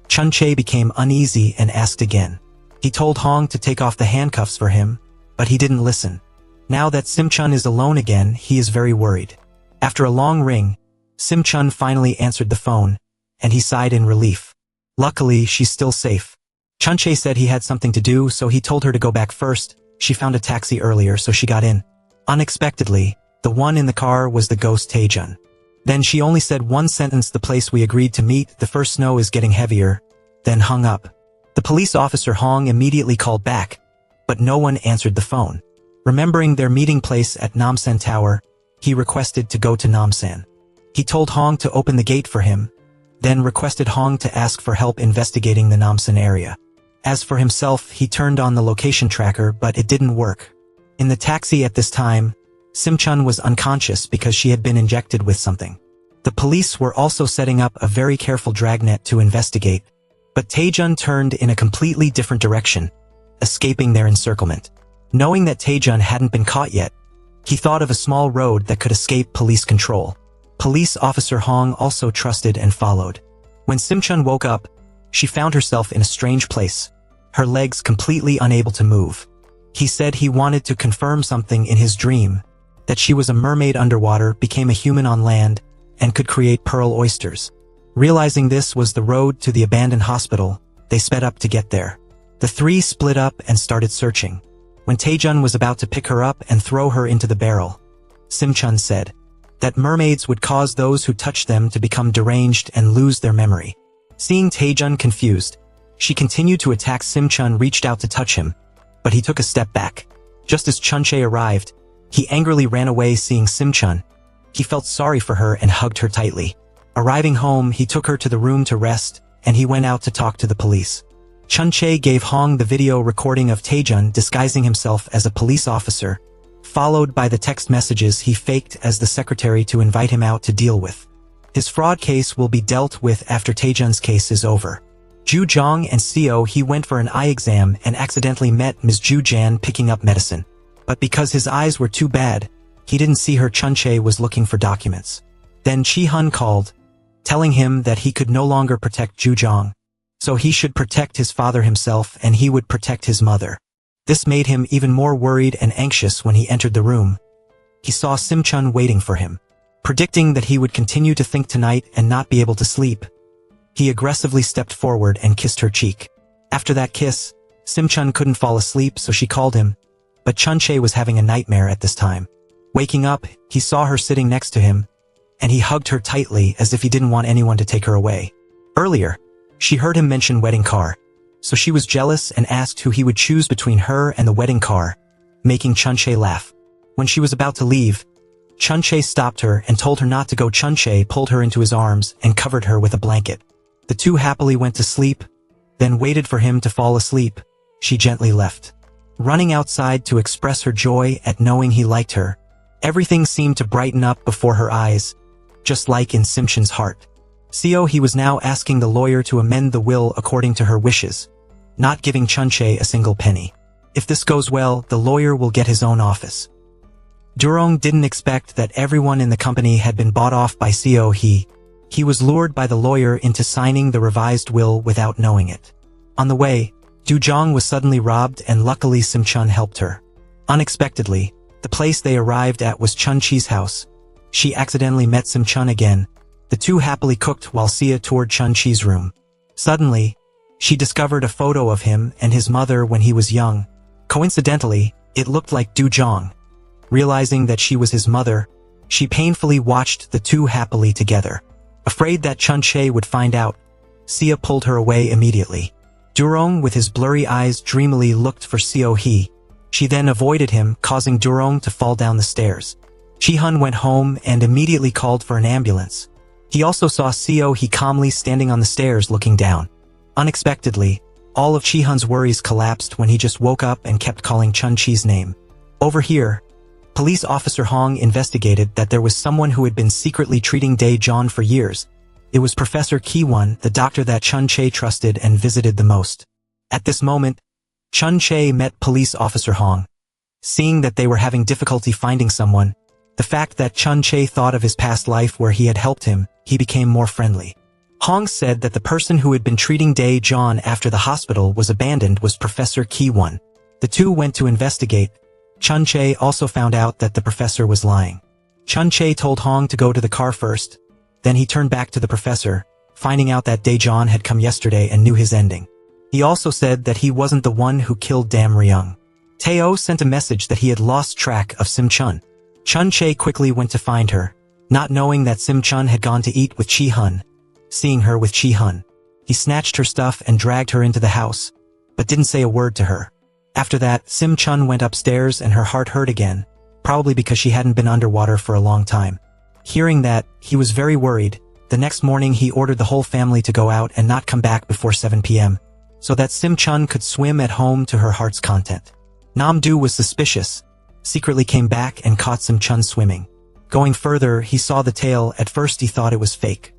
Chun-Chai became uneasy and asked again. He told Hong to take off the handcuffs for him, but he didn't listen. Now that Sim-Chun is alone again, he is very worried. After a long ring, Sim-Chun finally answered the phone, and he sighed in relief. Luckily, she's still safe. Chun-Chai said he had something to do, so he told her to go back first. She found a taxi earlier, so she got in. Unexpectedly, the one in the car was the ghost Taejun. Then she only said one sentence: the place we agreed to meet, the first snow is getting heavier, then hung up. The police officer Hong immediately called back, but no one answered the phone. Remembering their meeting place at Namsan Tower, he requested to go to Namsan. He told Hong to open the gate for him, then requested Hong to ask for help investigating the Namsan area. As for himself, he turned on the location tracker, but it didn't work. In the taxi at this time, Sim-Chun was unconscious because she had been injected with something. The police were also setting up a very careful dragnet to investigate, but Taejun turned in a completely different direction, escaping their encirclement. Knowing that Taejun hadn't been caught yet, he thought of a small road that could escape police control. Police officer Hong also trusted and followed. When Sim-Chun woke up, she found herself in a strange place, her legs completely unable to move. He said he wanted to confirm something in his dream, that she was a mermaid underwater, became a human on land, and could create pearl oysters. Realizing this was the road to the abandoned hospital, they sped up to get there. The three split up and started searching. When Taejun was about to pick her up and throw her into the barrel, Simchun said that mermaids would cause those who touch them to become deranged and lose their memory. Seeing Taejun confused, she continued to attack. Simchun reached out to touch him, but he took a step back. Just as Chunchae arrived, he angrily ran away. Seeing Simchun, he felt sorry for her and hugged her tightly. Arriving home, he took her to the room to rest, and he went out to talk to the police. Chunchae gave Hong the video recording of Taejun disguising himself as a police officer, followed by the text messages he faked as the secretary to invite him out to deal with. His fraud case will be dealt with after Taejun's case is over. Ju Jong and Seo he went for an eye exam and accidentally met Ms. Ju Jan picking up medicine. But because his eyes were too bad, he didn't see her. Chunchae was looking for documents. Then Chi-hun called, telling him that he could no longer protect Ju Jong, so he should protect his father himself and he would protect his mother. This made him even more worried and anxious. When he entered the room, he saw Simchun waiting for him. Predicting that he would continue to think tonight and not be able to sleep, he aggressively stepped forward and kissed her cheek. After that kiss, Simchun couldn't fall asleep, so she called him, but Chunchae was having a nightmare at this time. Waking up, he saw her sitting next to him, and he hugged her tightly as if he didn't want anyone to take her away. Earlier, she heard him mention wedding car, so she was jealous and asked who he would choose between her and the wedding car, making Chunchae laugh. When she was about to leave, Chunchae stopped her and told her not to go. Chunchae pulled her into his arms and covered her with a blanket. The two happily went to sleep, then waited for him to fall asleep. She gently left, running outside to express her joy at knowing he liked her. Everything seemed to brighten up before her eyes, just like in Simchun's heart. Seo he was now asking the lawyer to amend the will according to her wishes, not giving Chunchae a single penny. If this goes well, the lawyer will get his own office. Durong didn't expect that everyone in the company had been bought off by Seo He was lured by the lawyer into signing the revised will without knowing it. On the way, Du Jong was suddenly robbed and luckily Simchun helped her. Unexpectedly, the place they arrived at was Chun-Chi's house. She accidentally met Simchun again. The two happily cooked while Sia toured Chun-Chi's room. Suddenly, she discovered a photo of him and his mother when he was young. Coincidentally, it looked like Du Jong. Realizing that she was his mother, she painfully watched the two happily together. Afraid that Chunchae would find out, Sia pulled her away immediately. Durong with his blurry eyes dreamily looked for Seo Hee. She then avoided him, causing Durong to fall down the stairs. Chi-hun went home and immediately called for an ambulance. He also saw Seo Hee calmly standing on the stairs looking down. Unexpectedly, all of Chi-hun's worries collapsed when he just woke up and kept calling Chun-Chi's name. Over here, Police Officer Hong investigated that there was someone who had been secretly treating Dae-Jon for years. It was Professor Ki-won, the doctor that Chun-Chae trusted and visited the most. At this moment, Chun-Chae met Police Officer Hong. Seeing that they were having difficulty finding someone, the fact that Chun-Chae thought of his past life where he had helped him, he became more friendly. Hong said that the person who had been treating Dae-Jon after the hospital was abandoned was Professor Ki-won. The two went to investigate. Chun-Chae also found out that the professor was lying. Chun-Chae told Hong to go to the car first, then he turned back to the professor, finding out that Dae-Jon had come yesterday and knew his ending. He also said that he wasn't the one who killed Dam Ryung. Tae-oh sent a message that he had lost track of Simchun. Chun-Chae quickly went to find her, not knowing that Simchun had gone to eat with Chi-hun. Seeing her with Chi-hun, he snatched her stuff and dragged her into the house, but didn't say a word to her. After that, Simchun went upstairs and her heart hurt again, probably because she hadn't been underwater for a long time. Hearing that, he was very worried. The next morning he ordered the whole family to go out and not come back before 7 p.m. so that Simchun could swim at home to her heart's content. Namdu was suspicious, secretly came back and caught Simchun swimming. Going further, he saw the tail. At first he thought it was fake,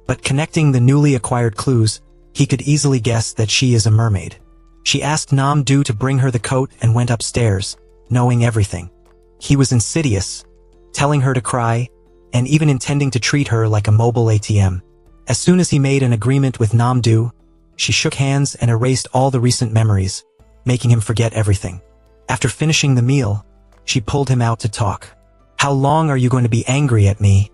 but connecting the newly acquired clues, he could easily guess that she is a mermaid. She asked Nam-do to bring her the coat and went upstairs, knowing everything. He was insidious, telling her to cry, and even intending to treat her like a mobile ATM. As soon as he made an agreement with Nam-do, she shook hands and erased all the recent memories, making him forget everything. After finishing the meal, she pulled him out to talk. "How long are you going to be angry at me?"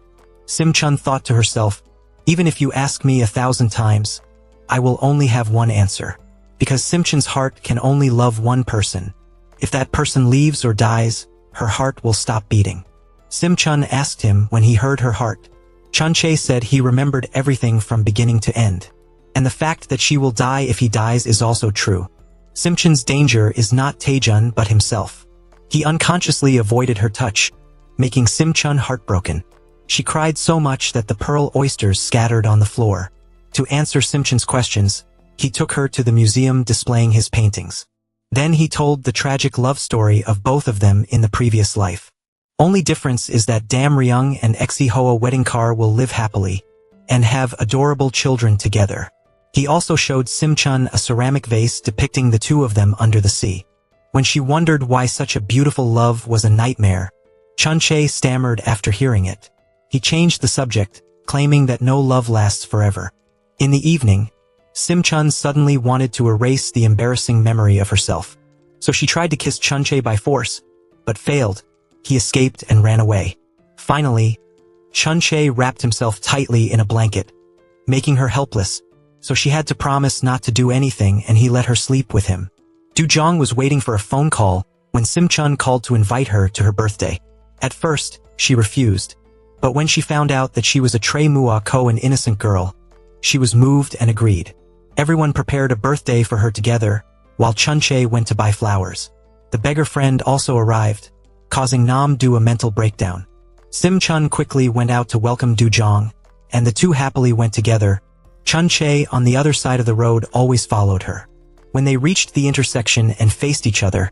Sim Chun thought to herself, even if you ask me 1,000 times, I will only have one answer. Because Sim Chun's heart can only love one person. If that person leaves or dies, her heart will stop beating. Sim Chun asked him when he heard her heart. Chun Che said he remembered everything from beginning to end. And the fact that she will die if he dies is also true. Sim Chun's danger is not Taejun but himself. He unconsciously avoided her touch, making Sim Chun heartbroken. She cried so much that the pearl oysters scattered on the floor. To answer Sim Chun's questions, he took her to the museum displaying his paintings. Then he told the tragic love story of both of them in the previous life. Only difference is that Dam Ryung and Exi Hoa wedding car will live happily and have adorable children together. He also showed Sim Chun a ceramic vase depicting the two of them under the sea. When she wondered why such a beautiful love was a nightmare, Chun Che stammered after hearing it. He changed the subject, claiming that no love lasts forever. In the evening, Sim Chun suddenly wanted to erase the embarrassing memory of herself. So she tried to kiss Chun Che by force, but failed. He escaped and ran away. Finally, Chun Che wrapped himself tightly in a blanket, making her helpless, so she had to promise not to do anything and he let her sleep with him. Du Zhong was waiting for a phone call when Sim Chun called to invite her to her birthday. At first, she refused, but when she found out that she was a Trey Mua Ko, an innocent girl, she was moved and agreed. Everyone prepared a birthday for her together, while Chun Che went to buy flowers. The beggar friend also arrived, causing Nam Du a mental breakdown. Sim Chun quickly went out to welcome Du Zhong, and the two happily went together. Chun Che on the other side of the road always followed her. When they reached the intersection and faced each other,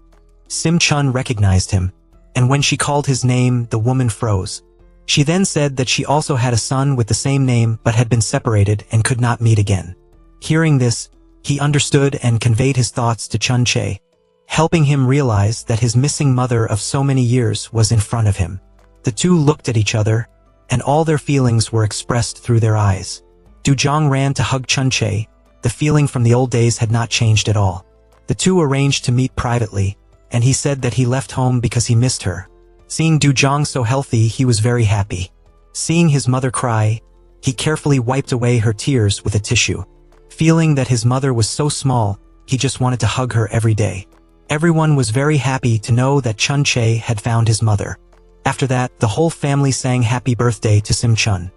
Sim Chun recognized him, and when she called his name, the woman froze. She then said that she also had a son with the same name but had been separated and could not meet again. Hearing this, he understood and conveyed his thoughts to Chun Che, helping him realize that his missing mother of so many years was in front of him. The two looked at each other, and all their feelings were expressed through their eyes. Du Zhong ran to hug Chun Che. The feeling from the old days had not changed at all. The two arranged to meet privately, and he said that he left home because he missed her. Seeing Du Zhong so healthy, he was very happy. Seeing his mother cry, he carefully wiped away her tears with a tissue. Feeling that his mother was so small, he just wanted to hug her every day. Everyone was very happy to know that Chun Che had found his mother. After that, the whole family sang happy birthday to Sim Chun.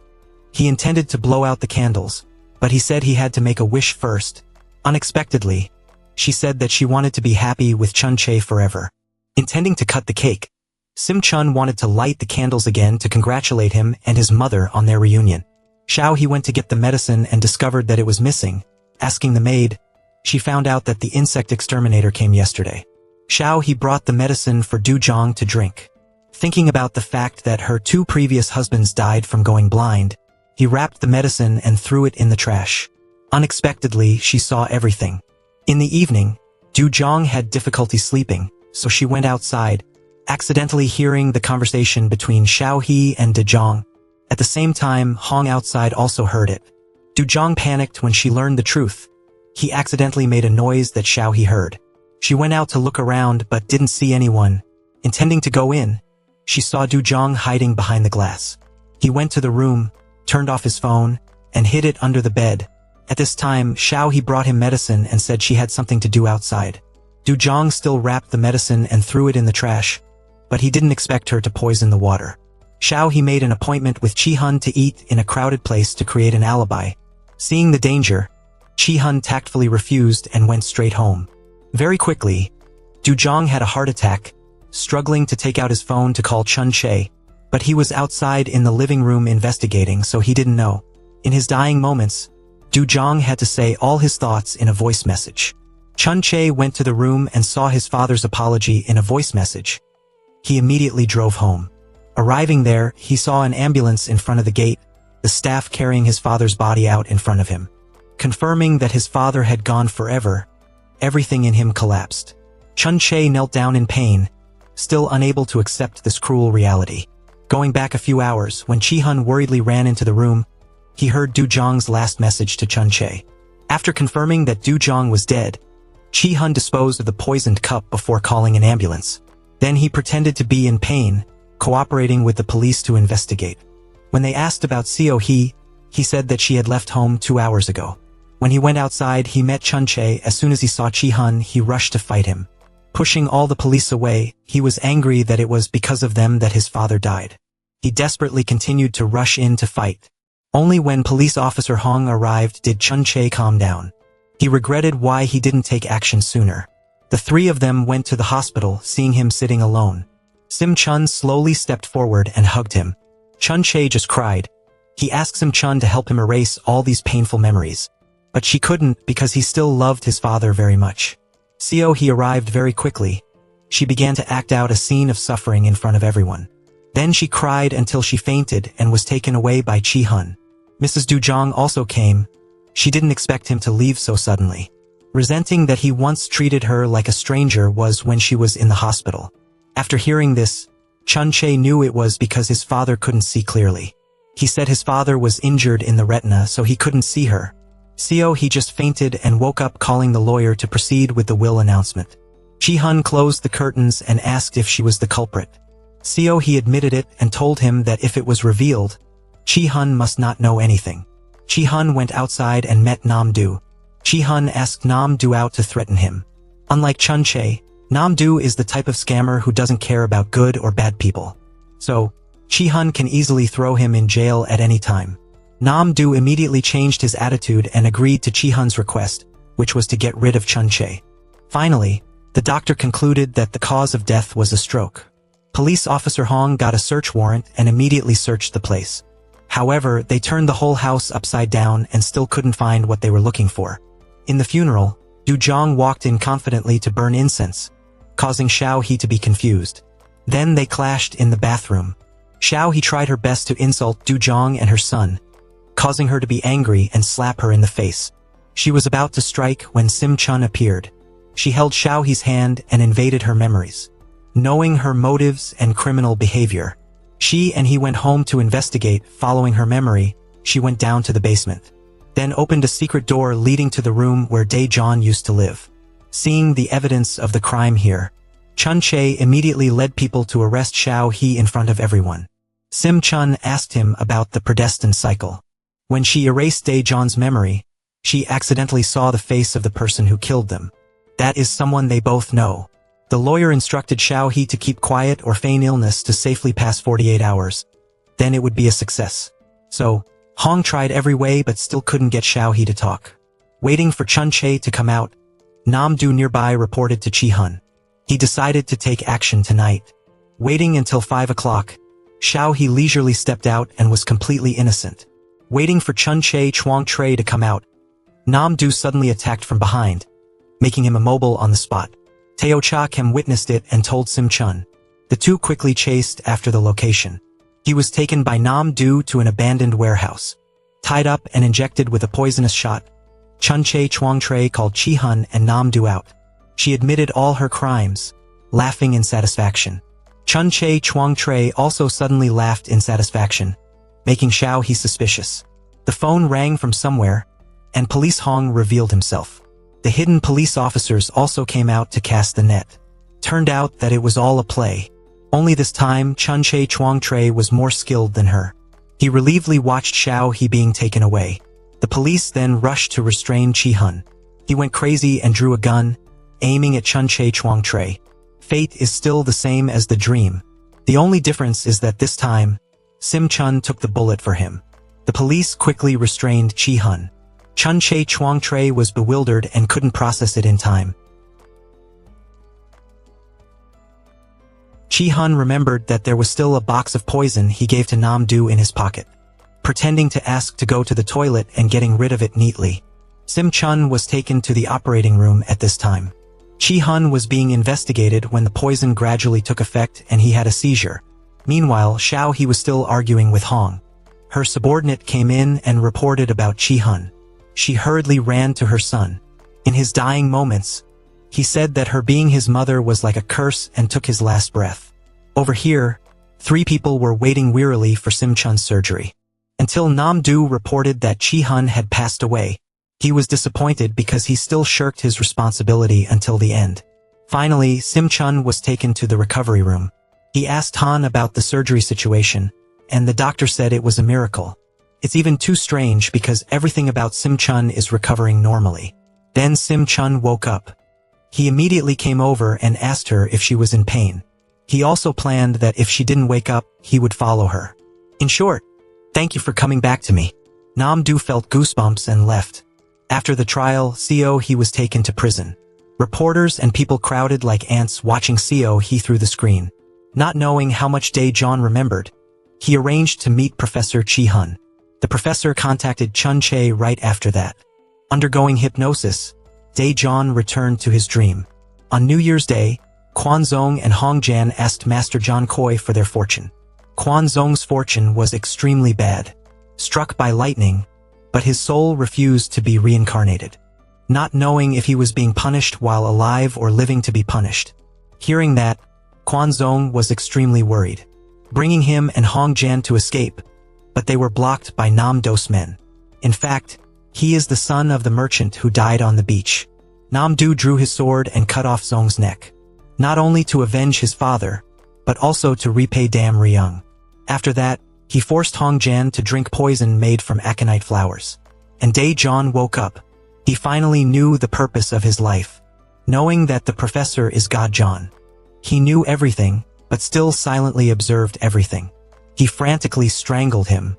He intended to blow out the candles, but he said he had to make a wish first. Unexpectedly, she said that she wanted to be happy with Chun Che forever. Intending to cut the cake, Sim Chun wanted to light the candles again to congratulate him and his mother on their reunion. Xiao he went to get the medicine and discovered that it was missing. Asking the maid, she found out that the insect exterminator came yesterday. Xiao he brought the medicine for Du Zhong to drink. Thinking about the fact that her two previous husbands died from going blind, he wrapped the medicine and threw it in the trash. Unexpectedly, she saw everything. In the evening, Du Zhong had difficulty sleeping, so she went outside, accidentally hearing the conversation between Xiao He and De Zhong. At the same time, Hong outside also heard it. Du Zhong panicked when she learned the truth. He accidentally made a noise that Xiao He heard. She went out to look around but didn't see anyone. Intending to go in, she saw Du Zhong hiding behind the glass. He went to the room, turned off his phone, and hid it under the bed. At this time, Xiao He brought him medicine and said she had something to do outside. Du Zhong still wrapped the medicine and threw it in the trash, but he didn't expect her to poison the water. Xiao He made an appointment with Chi Hun to eat in a crowded place to create an alibi. Seeing the danger, Chi Hun tactfully refused and went straight home. Very quickly, Du Zhong had a heart attack, struggling to take out his phone to call Chun Che, but he was outside in the living room investigating, so he didn't know. In his dying moments, Du Zhong had to say all his thoughts in a voice message. Chun Che went to the room and saw his father's apology in a voice message. He immediately drove home. Arriving there, he saw an ambulance in front of the gate, the staff carrying his father's body out in front of him. Confirming that his father had gone forever, everything in him collapsed. Chun Che knelt down in pain, still unable to accept this cruel reality. Going back a few hours, when Chi Hun worriedly ran into the room, he heard Du Zhong's last message to Chun Che. After confirming that Du Zhong was dead, Chi Hun disposed of the poisoned cup before calling an ambulance. Then he pretended to be in pain, cooperating with the police to investigate. When they asked about Seo he said that she had left home 2 hours ago. When he went outside, he met Chun-chae. As soon as he saw Chi-hun, he rushed to fight him. Pushing all the police away, he was angry that it was because of them that his father died. He desperately continued to rush in to fight. Only when police officer Hong arrived did Chun-chae calm down. He regretted why he didn't take action sooner. The three of them went to the hospital, seeing him sitting alone. Sim-chun slowly stepped forward and hugged him. Chun-chae just cried. He asked Sim-chun to help him erase all these painful memories. But she couldn't because he still loved his father very much. Seo he arrived very quickly. She began to act out a scene of suffering in front of everyone. Then she cried until she fainted and was taken away by Chi-hun. Mrs. Dujong also came. She didn't expect him to leave so suddenly. Resenting that he once treated her like a stranger was when she was in the hospital. After hearing this, Chun-chae knew it was because his father couldn't see clearly. He said his father was injured in the retina so he couldn't see her. Seo he just fainted and woke up, calling the lawyer to proceed with the will announcement. Chi-hun closed the curtains and asked if she was the culprit. Seo he admitted it and told him that if it was revealed, Chi-hun must not know anything. Chi-hun went outside and met Nam-do. Chi-hun asked Nam-do out to threaten him. Unlike Chun-chae, Nam-do is the type of scammer who doesn't care about good or bad people. So, Chi-hun can easily throw him in jail at any time. Nam-do immediately changed his attitude and agreed to Chi-hun's request, which was to get rid of Chun-chae. Finally, the doctor concluded that the cause of death was a stroke. Police officer Hong got a search warrant and immediately searched the place. However, they turned the whole house upside down and still couldn't find what they were looking for. In the funeral, Dujong walked in confidently to burn incense, causing Xiao He to be confused. Then they clashed in the bathroom. Xiao He tried her best to insult Dujong and her son, causing her to be angry and slap her in the face. She was about to strike when Sim-chun appeared. She held Xiao He's hand and invaded her memories. Knowing her motives and criminal behavior, she and he went home to investigate. Following her memory, she went down to the basement, then opened a secret door leading to the room where Dae-jon used to live. Seeing the evidence of the crime here, Chun-chae immediately led people to arrest Xiao He in front of everyone. Sim-chun asked him about the predestined cycle. When she erased Dae-jon's memory, she accidentally saw the face of the person who killed them. That is someone they both know. The lawyer instructed Xiao He to keep quiet or feign illness to safely pass 48 hours. Then it would be a success. So, Hong tried every way but still couldn't get Xiao He to talk. Waiting for Chun-chae to come out, Nam-do nearby reported to Chi-hun. He decided to take action tonight. Waiting until 5 o'clock, Xiao He leisurely stepped out and was completely innocent. Waiting for Chun-chae Chuang-tre to come out, Nam-do suddenly attacked from behind, making him immobile on the spot. Teo Cha-kem witnessed it and told Sim-chun. The two quickly chased after the location. He was taken by Nam-do to an abandoned warehouse. Tied up and injected with a poisonous shot, Chun-chae Chuang-tre called Chi-hun and Nam-do out. She admitted all her crimes, laughing in satisfaction. Chun-chae Chuang-tre also suddenly laughed in satisfaction, making Xiao He suspicious. The phone rang from somewhere, and Police Hong revealed himself. The hidden police officers also came out to cast the net. Turned out that it was all a play. Only this time, Chun-chae Chuang-tre was more skilled than her. He relievedly watched Xiao He being taken away. The police then rushed to restrain Chi-hun. He went crazy and drew a gun, aiming at Chun-chae Chuang-tre. Fate is still the same as the dream. The only difference is that this time, Sim-chun took the bullet for him. The police quickly restrained Chi-hun. Chun-chae Chuang-tre was bewildered and couldn't process it in time. Chi-hun remembered that there was still a box of poison he gave to Nam-do in his pocket. Pretending to ask to go to the toilet and getting rid of it neatly, Sim-chun was taken to the operating room at this time. Chi-hun was being investigated when the poison gradually took effect and he had a seizure. Meanwhile, Xiao He was still arguing with Hong. Her subordinate came in and reported about Chi-hun. She hurriedly ran to her son. In his dying moments, he said that her being his mother was like a curse and took his last breath. Over here, 3 people were waiting wearily for Sim-chun's surgery. Until Nam-do reported that Chi-hun had passed away, he was disappointed because he still shirked his responsibility until the end. Finally, Sim-chun was taken to the recovery room. He asked Han about the surgery situation, and the doctor said it was a miracle. It's even too strange because everything about Sim-chun is recovering normally. Then Sim-chun woke up. He immediately came over and asked her if she was in pain. He also planned that if she didn't wake up, he would follow her. In short, thank you for coming back to me. Nam-do felt goosebumps and left. After the trial, Seo-hee was taken to prison. Reporters and people crowded like ants watching Seo-hee through the screen. Not knowing how much Dae-jeon remembered, he arranged to meet Professor Chi-hun. The professor contacted Chun-chae right after that. Undergoing hypnosis, Dae-jeon returned to his dream. On New Year's Day, Kwanzong and Hongjan asked Master John Koi for their fortune. Kwanzong's fortune was extremely bad, struck by lightning, but his soul refused to be reincarnated, not knowing if he was being punished while alive or living to be punished. Hearing that, Kwanzong was extremely worried, bringing him and Hongjan to escape, but they were blocked by Nam-do's men. In fact, he is the son of the merchant who died on the beach. Nam-do drew his sword and cut off Zong's neck, not only to avenge his father, but also to repay Dam Ryung. After that, he forced Hongjan to drink poison made from aconite flowers. And Dae-jeon woke up. He finally knew the purpose of his life, knowing that the professor is God John. He knew everything, but still silently observed everything. He frantically strangled him.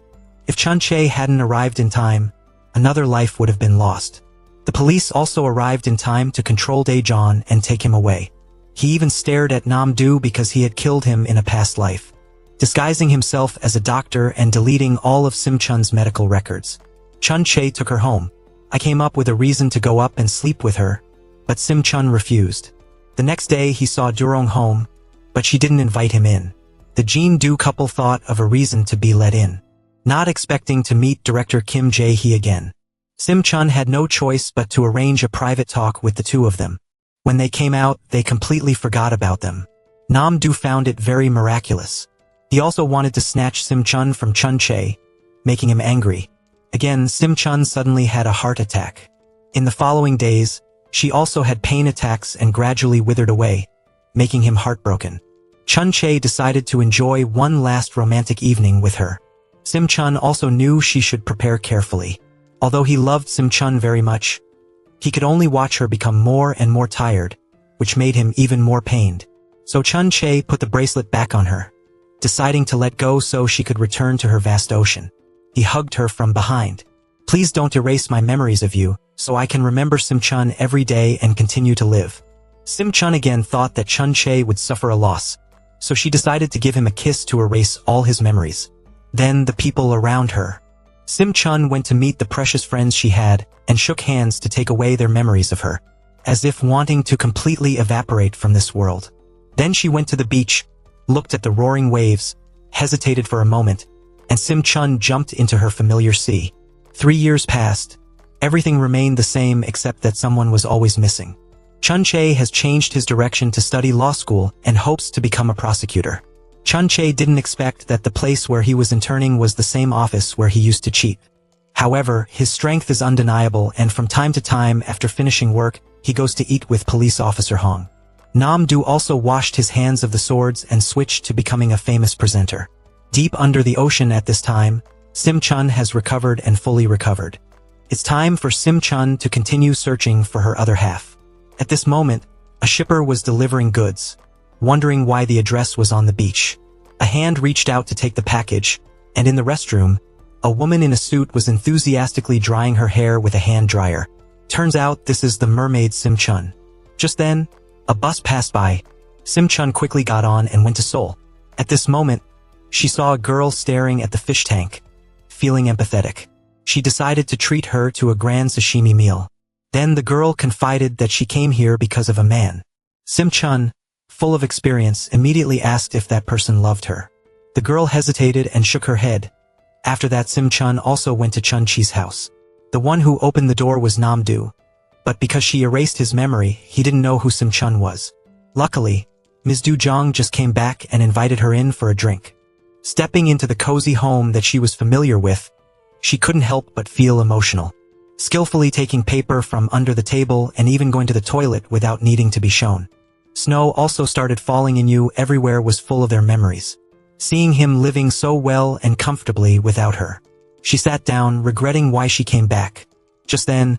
If Chun-chae hadn't arrived in time, another life would have been lost. The police also arrived in time to control Dae-jeon and take him away. He even stared at Nam-do because he had killed him in a past life, disguising himself as a doctor and deleting all of Sim-chun's medical records. Chun-chae took her home. I came up with a reason to go up and sleep with her, but Sim-chun refused. The next day he saw Durong home, but she didn't invite him in. The Jin-do couple thought of a reason to be let in, not expecting to meet director Kim Jae-hee again. Sim-chun had no choice but to arrange a private talk with the two of them. When they came out, they completely forgot about them. Nam-do found it very miraculous. He also wanted to snatch Sim-chun from Chun-chae, making him angry. Again, Sim-chun suddenly had a heart attack. In the following days, she also had pain attacks and gradually withered away, making him heartbroken. Chun-chae decided to enjoy one last romantic evening with her. Sim-chun also knew she should prepare carefully. Although he loved Sim-chun very much, he could only watch her become more and more tired, which made him even more pained. So Chun-chae put the bracelet back on her, deciding to let go so she could return to her vast ocean. He hugged her from behind. Please don't erase my memories of you, so I can remember Sim-chun every day and continue to live. Sim-chun again thought that Chun-chae would suffer a loss, so she decided to give him a kiss to erase all his memories. Then the people around her. Sim-chun went to meet the precious friends she had and shook hands to take away their memories of her, as if wanting to completely evaporate from this world. Then she went to the beach, looked at the roaring waves, hesitated for a moment, and Sim-chun jumped into her familiar sea. 3 years passed. Everything remained the same except that someone was always missing. Chun-chae has changed his direction to study law school and hopes to become a prosecutor. Chun-chae didn't expect that the place where he was interning was the same office where he used to cheat. However, his strength is undeniable, and from time to time after finishing work, he goes to eat with police officer Hong. Nam-do also washed his hands of the swords and switched to becoming a famous presenter. Deep under the ocean at this time, Sim-chun has recovered and fully recovered. It's time for Sim-chun to continue searching for her other half. At this moment, a shipper was delivering goods, wondering why the address was on the beach. A hand reached out to take the package, and in the restroom, a woman in a suit was enthusiastically drying her hair with a hand dryer. Turns out this is the mermaid Sim-chun. Just then, a bus passed by. Sim-chun quickly got on and went to Seoul. At this moment, she saw a girl staring at the fish tank, feeling empathetic. She decided to treat her to a grand sashimi meal. Then the girl confided that she came here because of a man. Sim-chun, full of experience, immediately asked if that person loved her. The girl hesitated and shook her head. After that, Sim-chun also went to Chun-chi's house. The one who opened the door was Nam-do, but because she erased his memory, he didn't know who Sim-chun was. Luckily, Ms. Du-jong just came back and invited her in for a drink. Stepping into the cozy home that she was familiar with, she couldn't help but feel emotional. Skillfully taking paper from under the table and even going to the toilet without needing to be shown. Snow also started falling and everywhere was full of their memories. seeing him living so well and comfortably without her. She sat down, regretting why she came back. Just then,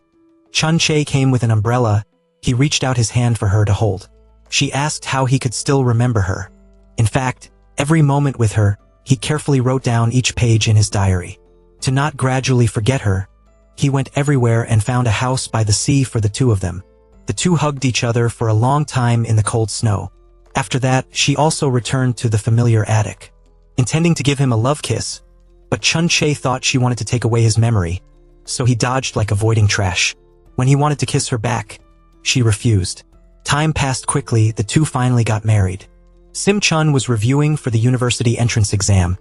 Chun Che came with an umbrella. He reached out his hand for her to hold. She asked how he could still remember her. In fact, every moment with her, he carefully wrote down each page in his diary. To not gradually forget her, he went everywhere and found a house by the sea for the two of them. The two hugged each other for a long time in the cold snow. After that, she also returned to the familiar attic, intending to give him a love kiss, but Chun Che thought she wanted to take away his memory, so he dodged like avoiding trash. When he wanted to kiss her back, she refused. Time passed quickly, the two finally got married. Sim Chun was reviewing for the university entrance exam,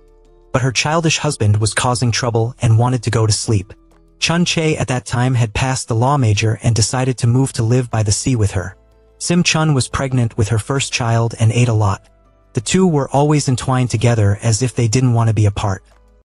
but her childish husband was causing trouble and wanted to go to sleep. Chun Che at that time had passed the law major and decided to move to live by the sea with her. Sim Chun was pregnant with her first child and ate a lot. The two were always entwined together as if they didn't want to be apart.